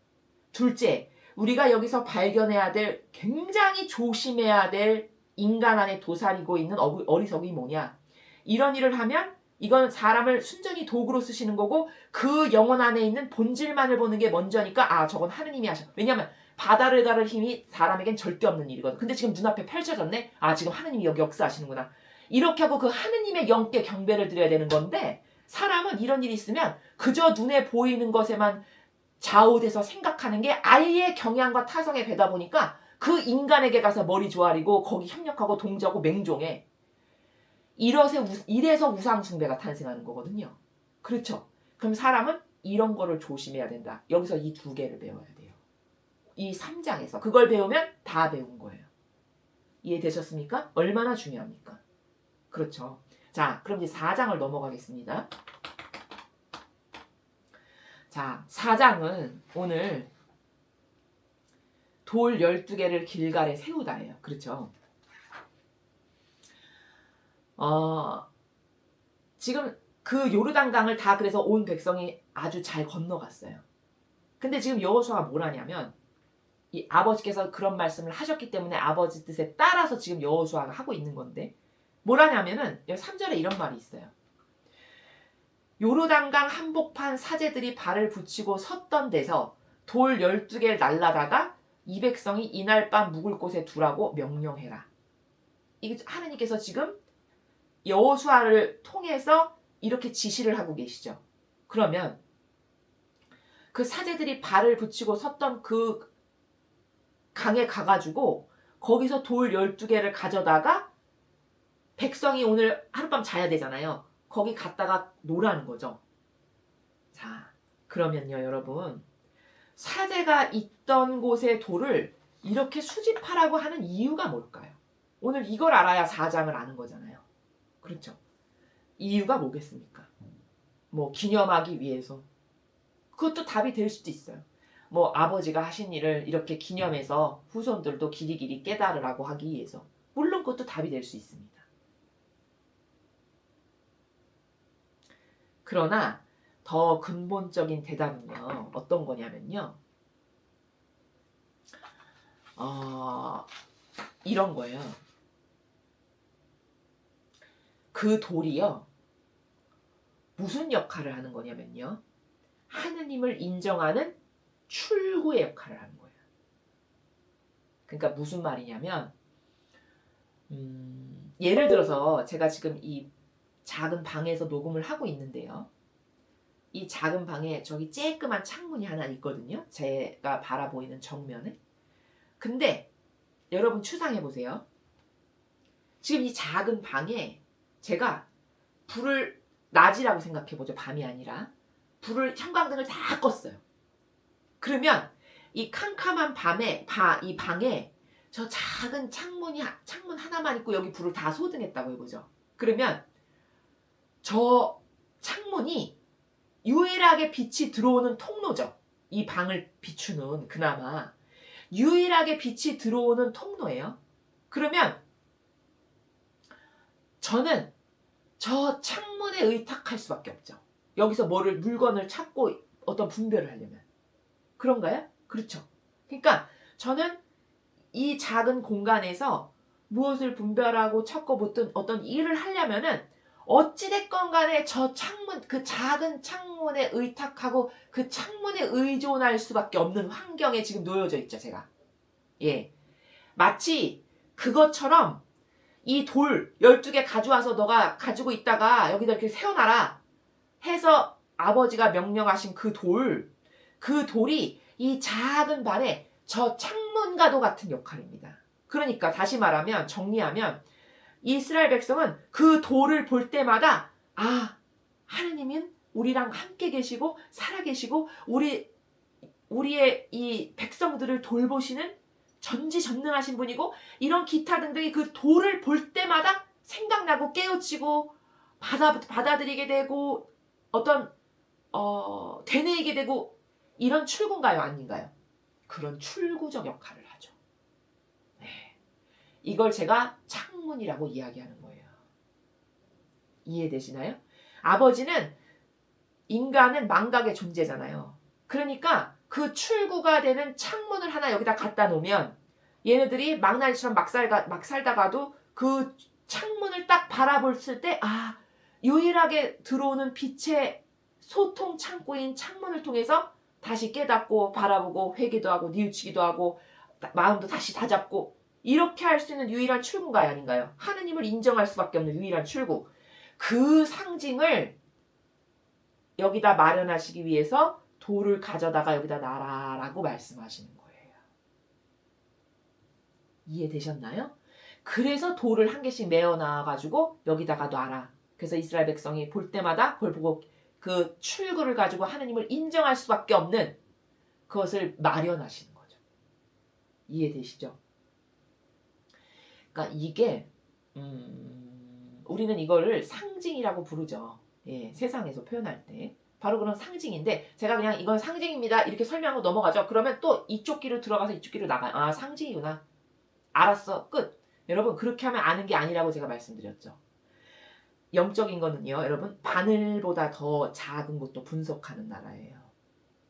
둘째, 우리가 여기서 발견해야 될, 굉장히 조심해야 될 인간 안에 도사리고 있는 어리석이 뭐냐. 이런 일을 하면 이건 사람을 순전히 도구로 쓰시는 거고 그 영혼 안에 있는 본질만을 보는 게 먼저니까 아 저건 하느님이 하셔. 왜냐하면 바다를 가를 힘이 사람에겐 절대 없는 일이거든. 근데 지금 눈앞에 펼쳐졌네. 아 지금 하느님이 여기 역사하시는구나. 이렇게 하고 그 하느님의 영께 경배를 드려야 되는 건데 사람은 이런 일이 있으면 그저 눈에 보이는 것에만 좌우돼서 생각하는 게 아예 경향과 타성에 배다 보니까 그 인간에게 가서 머리 조아리고 거기 협력하고 동조하고 맹종해. 이래서 우상숭배가 탄생하는 거거든요. 그렇죠? 그럼 사람은 이런 거를 조심해야 된다. 여기서 이 두 개를 배워야 돼요. 이 3장에서. 그걸 배우면 다 배운 거예요. 이해되셨습니까? 얼마나 중요합니까? 그렇죠. 자, 그럼 이제 4장을 넘어가겠습니다. 자, 4장은 오늘 돌 12개를 길갈에 세우다예요. 그렇죠? 지금 그 요르단강을 다 그래서 온 백성이 아주 잘 건너갔어요. 근데 지금 여호수아가 뭘 하냐면 이 아버지께서 그런 말씀을 하셨기 때문에 아버지 뜻에 따라서 지금 여호수아가 하고 있는 건데 뭘 하냐면은 3절에 이런 말이 있어요. 요르단강 한복판 사제들이 발을 붙이고 섰던 데서 돌 12개를 날라다가 이 백성이 이날 밤 묵을 곳에 두라고 명령해라. 이게 하느님께서 지금 여호수아를 통해서 이렇게 지시를 하고 계시죠. 그러면 그 사제들이 발을 붙이고 섰던 그 강에 가가지고 거기서 돌 12개를 가져다가 백성이 오늘 하룻밤 자야 되잖아요. 거기 갔다가 놀라는 거죠. 자, 그러면요 여러분. 사제가 있던 곳의 돌을 이렇게 수집하라고 하는 이유가 뭘까요? 오늘 이걸 알아야 4장을 아는 거잖아요. 그렇죠? 이유가 뭐겠습니까? 뭐 기념하기 위해서. 그것도 답이 될 수도 있어요. 뭐 아버지가 하신 일을 이렇게 기념해서 후손들도 길이길이 깨달으라고 하기 위해서. 물론 그것도 답이 될 수 있습니다. 그러나 더 근본적인 대답은요. 어떤 거냐면요. 이런 거예요. 그 돌이요. 무슨 역할을 하는 거냐면요. 하느님을 인정하는 출구의 역할을 하는 거예요. 그러니까 무슨 말이냐면 예를 들어서 제가 지금 이 작은 방에서 녹음을 하고 있는데요. 이 작은 방에 저기 쬐끄만 창문이 하나 있거든요. 제가 바라보이는 정면에. 근데 여러분 추상해보세요. 지금 이 작은 방에 제가 불을 낮이라고 생각해보죠. 밤이 아니라. 불을 형광등을 다 껐어요. 그러면 이 캄캄한 밤에 이 방에 저 작은 창문 하나만 있고 여기 불을 다 소등했다고 해보죠. 그러면 저 창문이 유일하게 빛이 들어오는 통로죠. 이 방을 비추는 그나마 유일하게 빛이 들어오는 통로예요. 그러면 저는 저 창문에 의탁할 수밖에 없죠. 여기서 물건을 찾고 어떤 분별을 하려면. 그런가요? 그렇죠. 그러니까 저는 이 작은 공간에서 무엇을 분별하고 찾고 보든 어떤 일을 하려면은 어찌됐건 간에 저 창문, 그 작은 창문에 의탁하고 그 창문에 의존할 수밖에 없는 환경에 지금 놓여져 있죠, 제가. 예. 마치 그것처럼 이 돌 12개 가져와서 너가 가지고 있다가 여기다 이렇게 세워놔라. 해서 아버지가 명령하신 그 돌이 이 작은 발에 저 창문과도 같은 역할입니다. 그러니까 다시 말하면 정리하면 이스라엘 백성은 그 돌을 볼 때마다 하느님은 우리랑 함께 계시고 살아계시고 우리의 이 백성들을 돌보시는 전지전능하신 분이고 이런 기타 등등의 그 돌을 볼 때마다 생각나고 깨우치고 받아들이게 되고 어떤 되뇌이게 되고 이런 출구인가요? 아닌가요? 그런 출구적 역할을 하죠. 네. 이걸 제가 창문이라고 이야기하는 거예요. 이해되시나요? 아버지는 인간은 망각의 존재잖아요. 그러니까 그 출구가 되는 창문을 하나 여기다 갖다 놓으면 얘네들이 망나니처럼 막 살다가도 그 창문을 딱 바라봤을 때 유일하게 들어오는 빛의 소통 창구인 창문을 통해서 다시 깨닫고 바라보고 회개도 하고 뉘우치기도 하고 마음도 다시 다잡고 이렇게 할 수 있는 유일한 출구가 아닌가요? 하느님을 인정할 수밖에 없는 유일한 출구. 그 상징을 여기다 마련하시기 위해서 돌을 가져다가 여기다 놔라라고 말씀하시는 거예요. 이해되셨나요? 그래서 돌을 한 개씩 메어 놔가지고 여기다가 놔라. 그래서 이스라엘 백성이 볼 때마다 그걸 보고 그 출구를 가지고 하느님을 인정할 수밖에 없는 그것을 마련하시는 거죠. 이해되시죠? 그러니까 이게 우리는 이거를 상징이라고 부르죠. 예, 세상에서 표현할 때. 바로 그런 상징인데 제가 그냥 이건 상징입니다 이렇게 설명하고 넘어가죠. 그러면 또 이쪽 귀로 들어가서 이쪽 귀로 나가요. 상징이구나. 알았어. 끝. 여러분 그렇게 하면 아는 게 아니라고 제가 말씀드렸죠. 영적인 거는요. 여러분 바늘보다 더 작은 것도 분석하는 나라예요.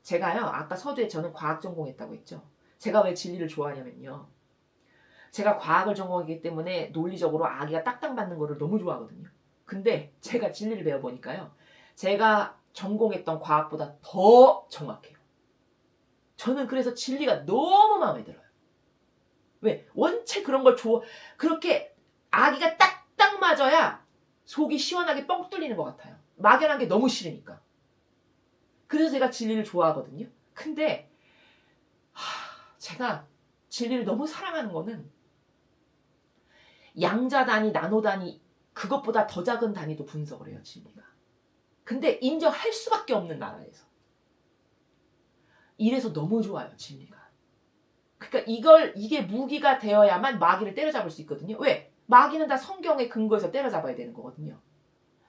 제가요. 아까 서두에 저는 과학 전공했다고 했죠. 제가 왜 진리를 좋아하냐면요. 제가 과학을 전공하기 때문에 논리적으로 아기가 딱딱 맞는 거를 너무 좋아하거든요. 근데 제가 진리를 배워보니까요. 제가 전공했던 과학보다 더 정확해요. 저는 그래서 진리가 너무 마음에 들어요. 왜? 원체 그런 걸 그렇게 아기가 딱딱 맞아야 속이 시원하게 뻥 뚫리는 것 같아요. 막연한 게 너무 싫으니까. 그래서 제가 진리를 좋아하거든요. 근데 제가 진리를 너무 사랑하는 거는 양자 단위, 나노 단위 그것보다 더 작은 단위도 분석을 해요. 진리가. 근데 인정할 수밖에 없는 나라에서. 이래서 너무 좋아요. 진리가. 그러니까 이게 무기가 되어야만 마귀를 때려잡을 수 있거든요. 왜? 마귀는 다 성경의 근거에서 때려잡아야 되는 거거든요.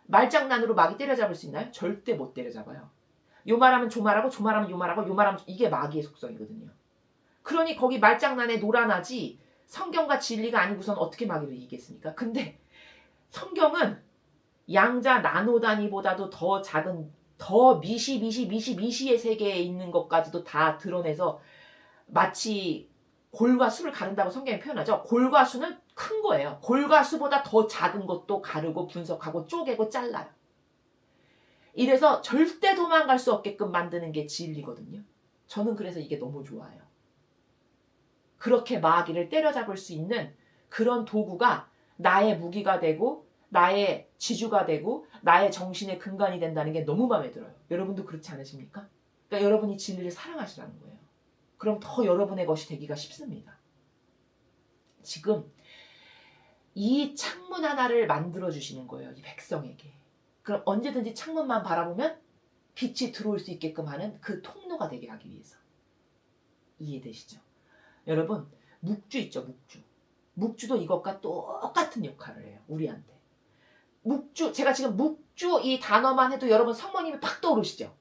말장난으로 마귀 때려잡을 수 있나요? 절대 못 때려잡아요. 요 말하면 조 말하고 조 말하면 요 말하고 요 말하면 이게 마귀의 속성이거든요. 그러니 거기 말장난에 놀아나지 성경과 진리가 아니고선 어떻게 마귀를 이기겠습니까? 근데 성경은 양자 나노 단위보다도 더 작은 더 미시의 세계에 있는 것까지도 다 드러내서 마치 골과 수를 가른다고 성경에 표현하죠. 골과 수는 큰 거예요. 골과 수보다 더 작은 것도 가르고 분석하고 쪼개고 잘라요. 이래서 절대 도망갈 수 없게끔 만드는 게 진리거든요. 저는 그래서 이게 너무 좋아요. 그렇게 마귀를 때려잡을 수 있는 그런 도구가 나의 무기가 되고 나의 지주가 되고 나의 정신의 근간이 된다는 게 너무 마음에 들어요. 여러분도 그렇지 않으십니까? 그러니까 여러분이 진리를 사랑하시라는 거예요. 그럼 더 여러분의 것이 되기가 쉽습니다. 지금 이 창문 하나를 만들어주시는 거예요. 이 백성에게. 그럼 언제든지 창문만 바라보면 빛이 들어올 수 있게끔 하는 그 통로가 되게 하기 위해서. 이해되시죠? 여러분 묵주 있죠. 묵주도 이것과 똑같은 역할을 해요. 우리한테. 제가 지금 묵주 이 단어만 해도 여러분 성모님이 팍 떠오르시죠?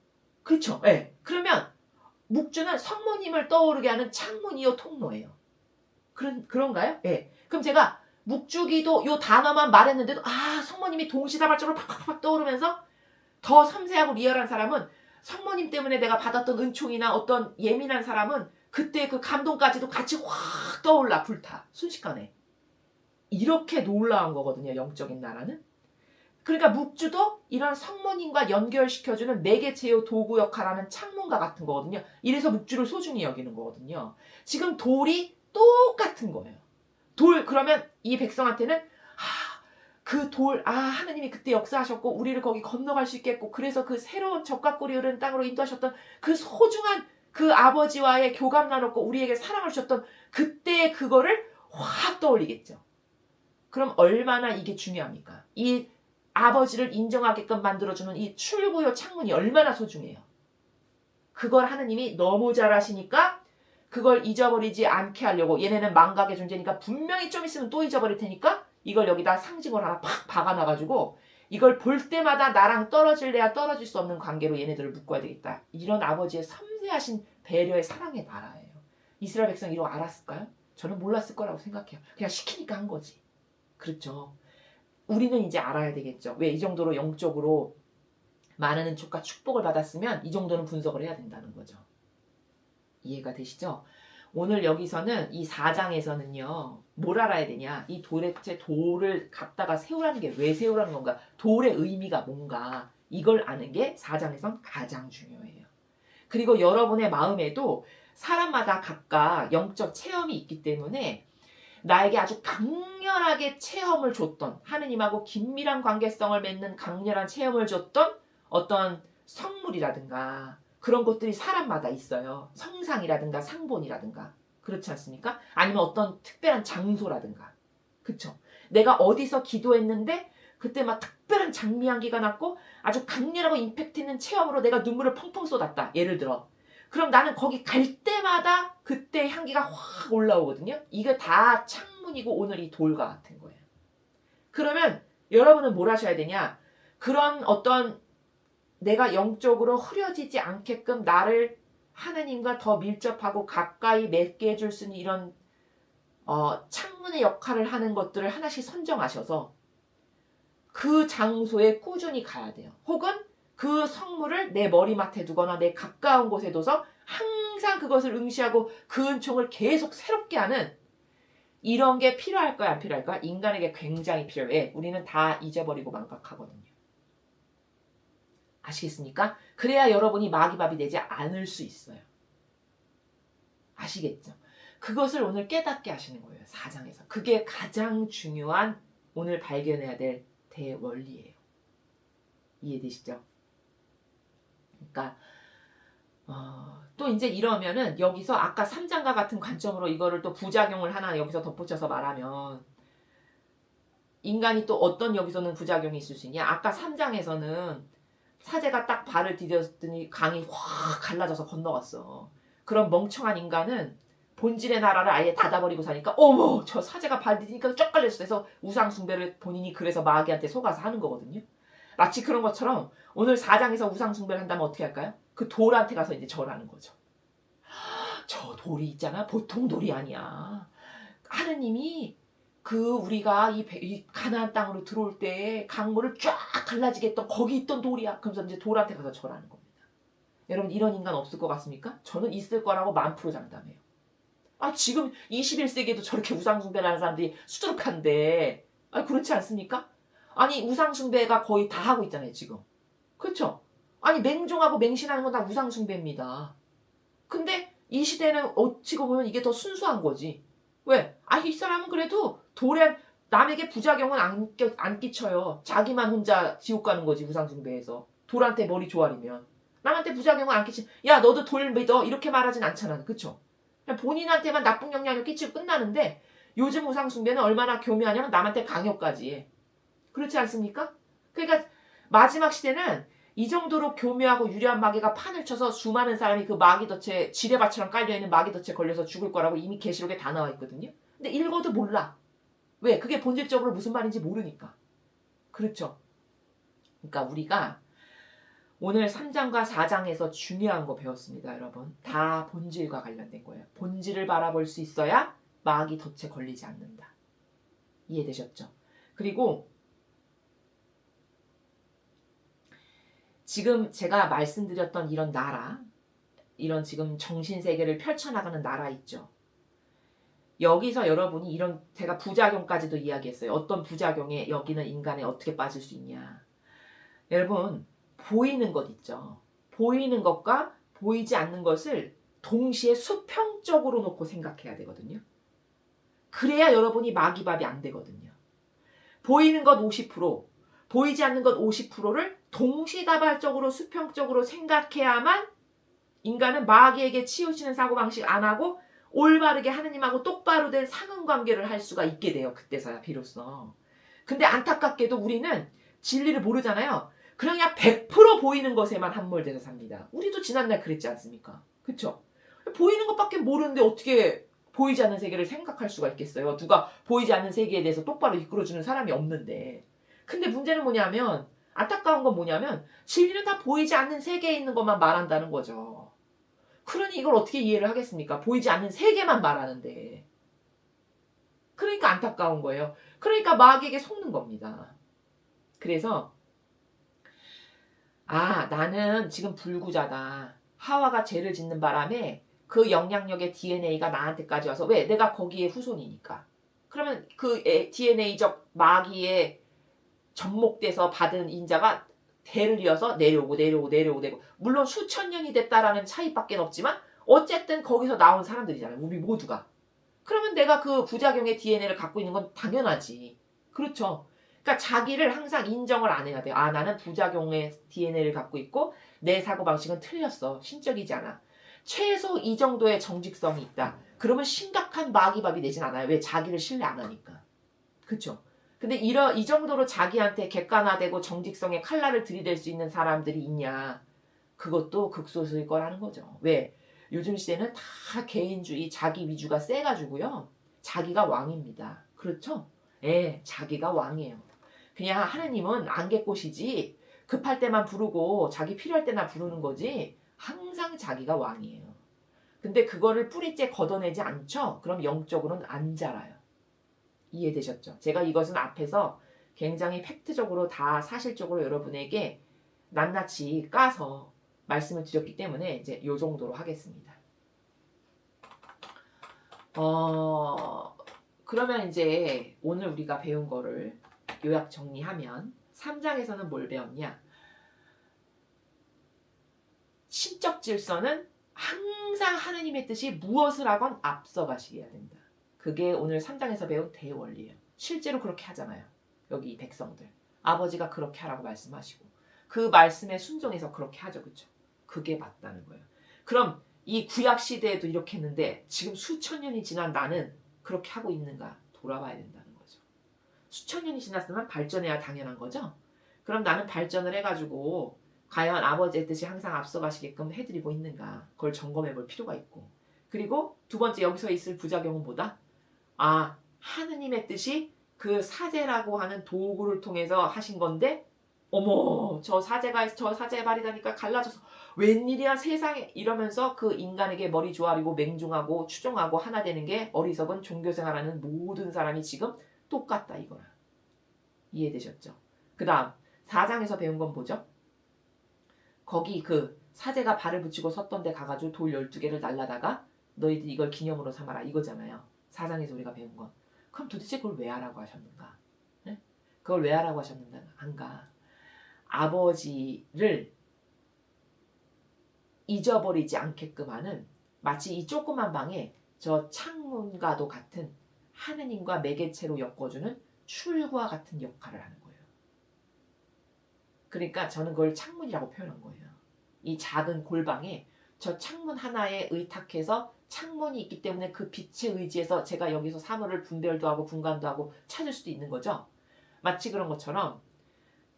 그렇죠? 네. 그러면 묵주는 성모님을 떠오르게 하는 창문이요 통로예요. 그런가요? 네. 그럼 제가 묵주기도 요 단어만 말했는데도 성모님이 동시다발적으로 팍팍팍 떠오르면서 더 섬세하고 리얼한 사람은 성모님 때문에 내가 받았던 은총이나 어떤 예민한 사람은 그때 그 감동까지도 같이 확 떠올라 불타 순식간에. 이렇게 놀라운 거거든요. 영적인 나라는. 그러니까 묵주도 이런 성모님과 연결시켜주는 매개체요 도구 역할하는 창문과 같은 거거든요. 이래서 묵주를 소중히 여기는 거거든요. 지금 돌이 똑같은 거예요. 그러면 이 백성한테는 그 돌, 하느님이 그때 역사하셨고 우리를 거기 건너갈 수 있게 했고 그래서 그 새로운 젖과 꿀이 흐르는 땅으로 인도하셨던 그 소중한 그 아버지와의 교감 나눴고 우리에게 사랑을 주셨던 그때의 그거를 확 떠올리겠죠. 그럼 얼마나 이게 중요합니까? 이 아버지를 인정하게끔 만들어주는 이 출구요 창문이 얼마나 소중해요. 그걸 하느님이 너무 잘 아시니까 그걸 잊어버리지 않게 하려고, 얘네는 망각의 존재니까 분명히 좀 있으면 또 잊어버릴 테니까 이걸 여기다 상징을 하나 팍 박아놔가지고 이걸 볼 때마다 나랑 떨어질래야 떨어질 수 없는 관계로 얘네들을 묶어야 되겠다. 이런 아버지의 섬세하신 배려의 사랑의 나라예요. 이스라엘 백성이 이거 알았을까요? 저는 몰랐을 거라고 생각해요. 그냥 시키니까 한 거지. 그렇죠. 우리는 이제 알아야 되겠죠. 왜 이 정도로 영적으로 많은 은총과 축복을 받았으면 이 정도는 분석을 해야 된다는 거죠. 이해가 되시죠? 오늘 여기서는 이 4장에서는요. 뭘 알아야 되냐? 이 도대체 돌을 갖다가 세우라는 게 왜 세우라는 건가? 돌의 의미가 뭔가? 이걸 아는 게 4장에선 가장 중요해요. 그리고 여러분의 마음에도 사람마다 각각 영적 체험이 있기 때문에 나에게 아주 강렬하게 체험을 줬던, 하느님하고 긴밀한 관계성을 맺는 강렬한 체험을 줬던 어떤 성물이라든가 그런 것들이 사람마다 있어요. 성상이라든가 상본이라든가. 그렇지 않습니까? 아니면 어떤 특별한 장소라든가. 그쵸? 내가 어디서 기도했는데 그때 막 특별한 장미 향기가 났고 아주 강렬하고 임팩트 있는 체험으로 내가 눈물을 펑펑 쏟았다. 예를 들어. 그럼 나는 거기 갈 때마다 그때 향기가 확 올라오거든요. 이게 다 창문이고 오늘 이 돌과 같은 거예요. 그러면 여러분은 뭘 하셔야 되냐? 그런 어떤 내가 영적으로 흐려지지 않게끔 나를 하느님과 더 밀접하고 가까이 맺게 해줄 수 있는 이런 창문의 역할을 하는 것들을 하나씩 선정하셔서 그 장소에 꾸준히 가야 돼요. 혹은 그 성물을 내 머리맡에 두거나 내 가까운 곳에 둬서 항상 그것을 응시하고 그 은총을 계속 새롭게 하는 이런 게 필요할까요? 안 필요할까요? 인간에게 굉장히 필요해. 우리는 다 잊어버리고 망각하거든요. 아시겠습니까? 그래야 여러분이 마귀밥이 되지 않을 수 있어요. 아시겠죠? 그것을 오늘 깨닫게 하시는 거예요. 4장에서. 그게 가장 중요한 오늘 발견해야 될 대원리예요. 이해되시죠? 그러니까 또 이제 이러면은 여기서 아까 3장과 같은 관점으로 이거를 또 부작용을 하나 여기서 덧붙여서 말하면 인간이 또 어떤 여기서는 부작용이 있을 수 있냐? 아까 3장에서는 사제가 딱 발을 디뎠더니 강이 확 갈라져서 건너갔어. 그런 멍청한 인간은 본질의 나라를 아예 닫아버리고 사니까 어머 저 사제가 발 디디니까 쫙 갈렸어 해서 우상숭배를 본인이 그래서 마귀한테 속아서 하는 거거든요. 마치 그런 것처럼 오늘 4장에서 우상숭배를 한다면 어떻게 할까요? 그 돌한테 가서 이제 절하는 거죠. 저 돌이 있잖아. 보통 돌이 아니야. 하느님이 우리가 이 가나안 땅으로 들어올 때 강물을 쫙 갈라지게 했던 거기 있던 돌이야. 그러면서 이제 돌한테 가서 절하는 겁니다. 여러분 이런 인간 없을 것 같습니까? 저는 있을 거라고 1000% 장담해요. 지금 21세기에도 저렇게 우상숭배를 하는 사람들이 수두룩한데 그렇지 않습니까? 우상숭배가 거의 다 하고 있잖아요 지금. 그렇죠? 맹종하고 맹신하는 건 다 우상숭배입니다. 근데 이 시대는 어찌고 보면 이게 더 순수한 거지. 왜? 이 사람은 그래도 돌에 남에게 부작용은 안 끼쳐요. 자기만 혼자 지옥 가는 거지 우상숭배에서. 돌한테 머리 조아리면. 남한테 부작용은 안 끼치. 야 너도 돌 믿어 이렇게 말하진 않잖아. 그쵸? 그냥 본인한테만 나쁜 영향을 끼치고 끝나는데 요즘 우상숭배는 얼마나 교묘하냐면 남한테 강요까지 해. 그렇지 않습니까? 그러니까 마지막 시대는 이 정도로 교묘하고 유려한 마귀가 판을 쳐서 수많은 사람이 그 마귀덫에 지뢰밭처럼 깔려있는 마귀덫에 걸려서 죽을 거라고 이미 계시록에 다 나와 있거든요. 근데 읽어도 몰라. 왜? 그게 본질적으로 무슨 말인지 모르니까. 그렇죠? 그러니까 우리가 오늘 3장과 4장에서 중요한 거 배웠습니다. 여러분. 다 본질과 관련된 거예요. 본질을 바라볼 수 있어야 마귀덫에 걸리지 않는다. 이해되셨죠? 그리고 지금 제가 말씀드렸던 이런 나라, 이런 지금 정신세계를 펼쳐나가는 나라 있죠. 여기서 여러분이 이런 제가 부작용까지도 이야기했어요. 어떤 부작용에 여기는 인간에 어떻게 빠질 수 있냐. 여러분 보이는 것 있죠. 보이는 것과 보이지 않는 것을 동시에 수평적으로 놓고 생각해야 되거든요. 그래야 여러분이 마귀밥이 안 되거든요. 보이는 것 50%, 보이지 않는 것 50%를 동시다발적으로 수평적으로 생각해야만 인간은 마귀에게 치우치는 사고방식 안 하고 올바르게 하느님하고 똑바로 된 상응관계를 할 수가 있게 돼요. 그때서야 비로소. 근데 안타깝게도 우리는 진리를 모르잖아요. 그냥 100% 보이는 것에만 함몰돼서 삽니다. 우리도 지난날 그랬지 않습니까? 그쵸? 보이는 것밖에 모르는데 어떻게 보이지 않는 세계를 생각할 수가 있겠어요? 누가 보이지 않는 세계에 대해서 똑바로 이끌어주는 사람이 없는데. 근데 문제는 뭐냐면, 안타까운 건 뭐냐면 진리는 다 보이지 않는 세계에 있는 것만 말한다는 거죠. 그러니 이걸 어떻게 이해를 하겠습니까? 보이지 않는 세계만 말하는데. 그러니까 안타까운 거예요. 그러니까 마귀에게 속는 겁니다. 그래서 나는 지금 불구자다. 하와가 죄를 짓는 바람에 그 영향력의 DNA가 나한테까지 와서 왜? 내가 거기에 후손이니까. 그러면 그 DNA적 마귀에 접목돼서 받은 인자가 대를 이어서 내려오고 물론 수천 년이 됐다라는 차이밖에 없지만 어쨌든 거기서 나온 사람들이잖아요. 우리 모두가. 그러면 내가 그 부작용의 DNA를 갖고 있는 건 당연하지. 그렇죠. 그러니까 자기를 항상 인정을 안 해야 돼요. 나는 부작용의 DNA를 갖고 있고 내 사고방식은 틀렸어. 신적이지 않아. 최소 이 정도의 정직성이 있다. 그러면 심각한 마귀밥이 되진 않아요. 왜? 자기를 신뢰 안 하니까. 그렇죠. 근데 이 정도로 자기한테 객관화되고 정직성의 칼날을 들이댈 수 있는 사람들이 있냐. 그것도 극소수일 거라는 거죠. 왜? 요즘 시대는 다 개인주의, 자기 위주가 세가지고요. 자기가 왕입니다. 그렇죠? 예, 자기가 왕이에요. 그냥 하느님은 안개꽃이지 급할 때만 부르고 자기 필요할 때나 부르는 거지 항상 자기가 왕이에요. 근데 그거를 뿌리째 걷어내지 않죠? 그럼 영적으로는 안 자라요. 이해되셨죠? 제가 이것은 앞에서 굉장히 팩트적으로 다 사실적으로 여러분에게 낱낱이 까서 말씀을 드렸기 때문에 이제 요 정도로 하겠습니다. 그러면 이제 오늘 우리가 배운 거를 요약 정리하면 3장에서는 뭘 배웠냐? 신적 질서는 항상 하느님의 뜻이 무엇을 하건 앞서가시게 해야 된다. 그게 오늘 3장에서 배운 대원리예요. 실제로 그렇게 하잖아요. 여기 백성들. 아버지가 그렇게 하라고 말씀하시고 그 말씀에 순종해서 그렇게 하죠. 그렇죠? 그게 맞다는 거예요. 그럼 이 구약 시대에도 이렇게 했는데 지금 수천 년이 지난 나는 그렇게 하고 있는가 돌아봐야 된다는 거죠. 수천 년이 지났으면 발전해야 당연한 거죠. 그럼 나는 발전을 해가지고 과연 아버지의 뜻이 항상 앞서가시게끔 해드리고 있는가 그걸 점검해 볼 필요가 있고 그리고 두 번째 여기서 있을 부작용은 뭐다? 하느님의 뜻이 그 사제라고 하는 도구를 통해서 하신 건데 어머 저 사제 발이다니까 갈라져서 웬일이야 세상에 이러면서 그 인간에게 머리 조아리고 맹종하고 추종하고 하나 되는 게 어리석은 종교생활하는 모든 사람이 지금 똑같다 이거야. 이해되셨죠? 그 다음 4장에서 배운 건 뭐죠? 거기 그 사제가 발을 붙이고 섰던 데 가가지고 돌 12개를 날라다가 너희들 이걸 기념으로 삼아라 이거잖아요. 4장에서 우리가 배운 건. 그럼 도대체 그걸 왜 하라고 하셨는가? 네? 그걸 왜 하라고 하셨는가? 아버지를 잊어버리지 않게끔 하는 마치 이 조그만 방에 저 창문과도 같은 하느님과 매개체로 엮어주는 출구와 같은 역할을 하는 거예요. 그러니까 저는 그걸 창문이라고 표현한 거예요. 이 작은 골방에 저 창문 하나에 의탁해서 창문이 있기 때문에 그 빛에 의지해서 제가 여기서 사물을 분별도 하고 분간도 하고 찾을 수도 있는 거죠. 마치 그런 것처럼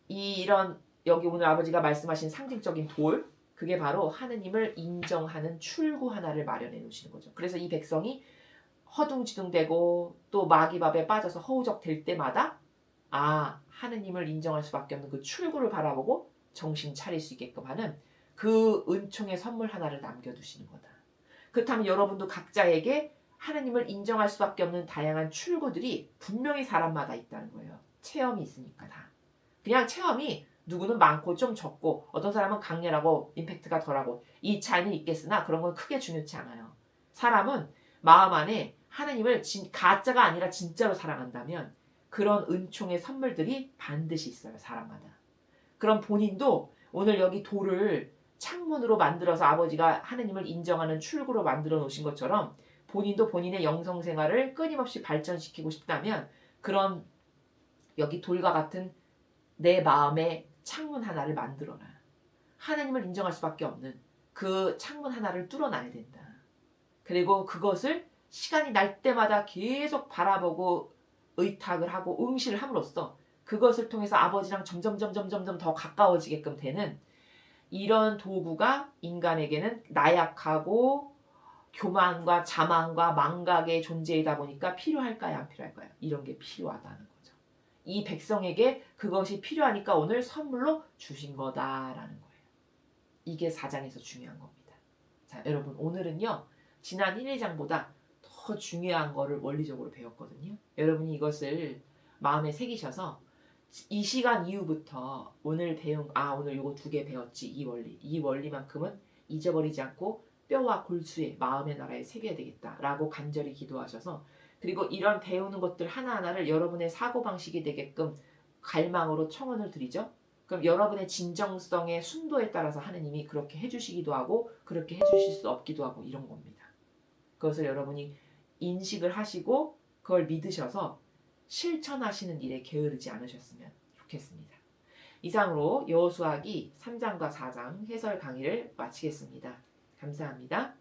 이런 여기 오늘 아버지가 말씀하신 상징적인 돌 그게 바로 하느님을 인정하는 출구 하나를 마련해 놓으시는 거죠. 그래서 이 백성이 허둥지둥대고 또 마귀밥에 빠져서 허우적될 때마다 하느님을 인정할 수밖에 없는 그 출구를 바라보고 정신 차릴 수 있게끔 하는 그 은총의 선물 하나를 남겨두시는 거다. 그렇다면 여러분도 각자에게 하느님을 인정할 수밖에 없는 다양한 출구들이 분명히 사람마다 있다는 거예요. 체험이 있으니까 다. 그냥 체험이 누구는 많고 좀 적고 어떤 사람은 강렬하고 임팩트가 덜하고 이 차이는 있겠으나 그런 건 크게 중요치 않아요. 사람은 마음 안에 하느님을 가짜가 아니라 진짜로 사랑한다면 그런 은총의 선물들이 반드시 있어요. 사람마다. 그럼 본인도 오늘 여기 돌을 창문으로 만들어서 아버지가 하느님을 인정하는 출구로 만들어 놓으신 것처럼 본인도 본인의 영성생활을 끊임없이 발전시키고 싶다면 그런 여기 돌과 같은 내 마음의 창문 하나를 만들어라. 하나님을 인정할 수밖에 없는 그 창문 하나를 뚫어놔야 된다. 그리고 그것을 시간이 날 때마다 계속 바라보고 의탁을 하고 응시를 함으로써 그것을 통해서 아버지랑 점점 더 가까워지게끔 되는 이런 도구가 인간에게는 나약하고 교만과 자만과 망각의 존재이다 보니까 필요할까요? 안 필요할까요? 이런 게 필요하다는 거죠. 이 백성에게 그것이 필요하니까 오늘 선물로 주신 거다라는 거예요. 이게 4장에서 중요한 겁니다. 자, 여러분 오늘은요. 지난 1, 2장보다 더 중요한 거를 원리적으로 배웠거든요. 여러분이 이것을 마음에 새기셔서 이 시간 이후부터 오늘 배운 오늘 요거 2개 배웠지 이 원리만큼은 잊어버리지 않고 뼈와 골수에 마음의 나라에 새겨야 되겠다라고 간절히 기도하셔서 그리고 이런 배우는 것들 하나하나를 여러분의 사고방식이 되게끔 갈망으로 청원을 드리죠. 그럼 여러분의 진정성의 순도에 따라서 하느님이 그렇게 해주시기도 하고 그렇게 해주실 수 없기도 하고 이런 겁니다. 그것을 여러분이 인식을 하시고 그걸 믿으셔서 실천하시는 일에 게으르지 않으셨으면 좋겠습니다. 이상으로 여호수아기 3장과 4장 해설 강의를 마치겠습니다. 감사합니다.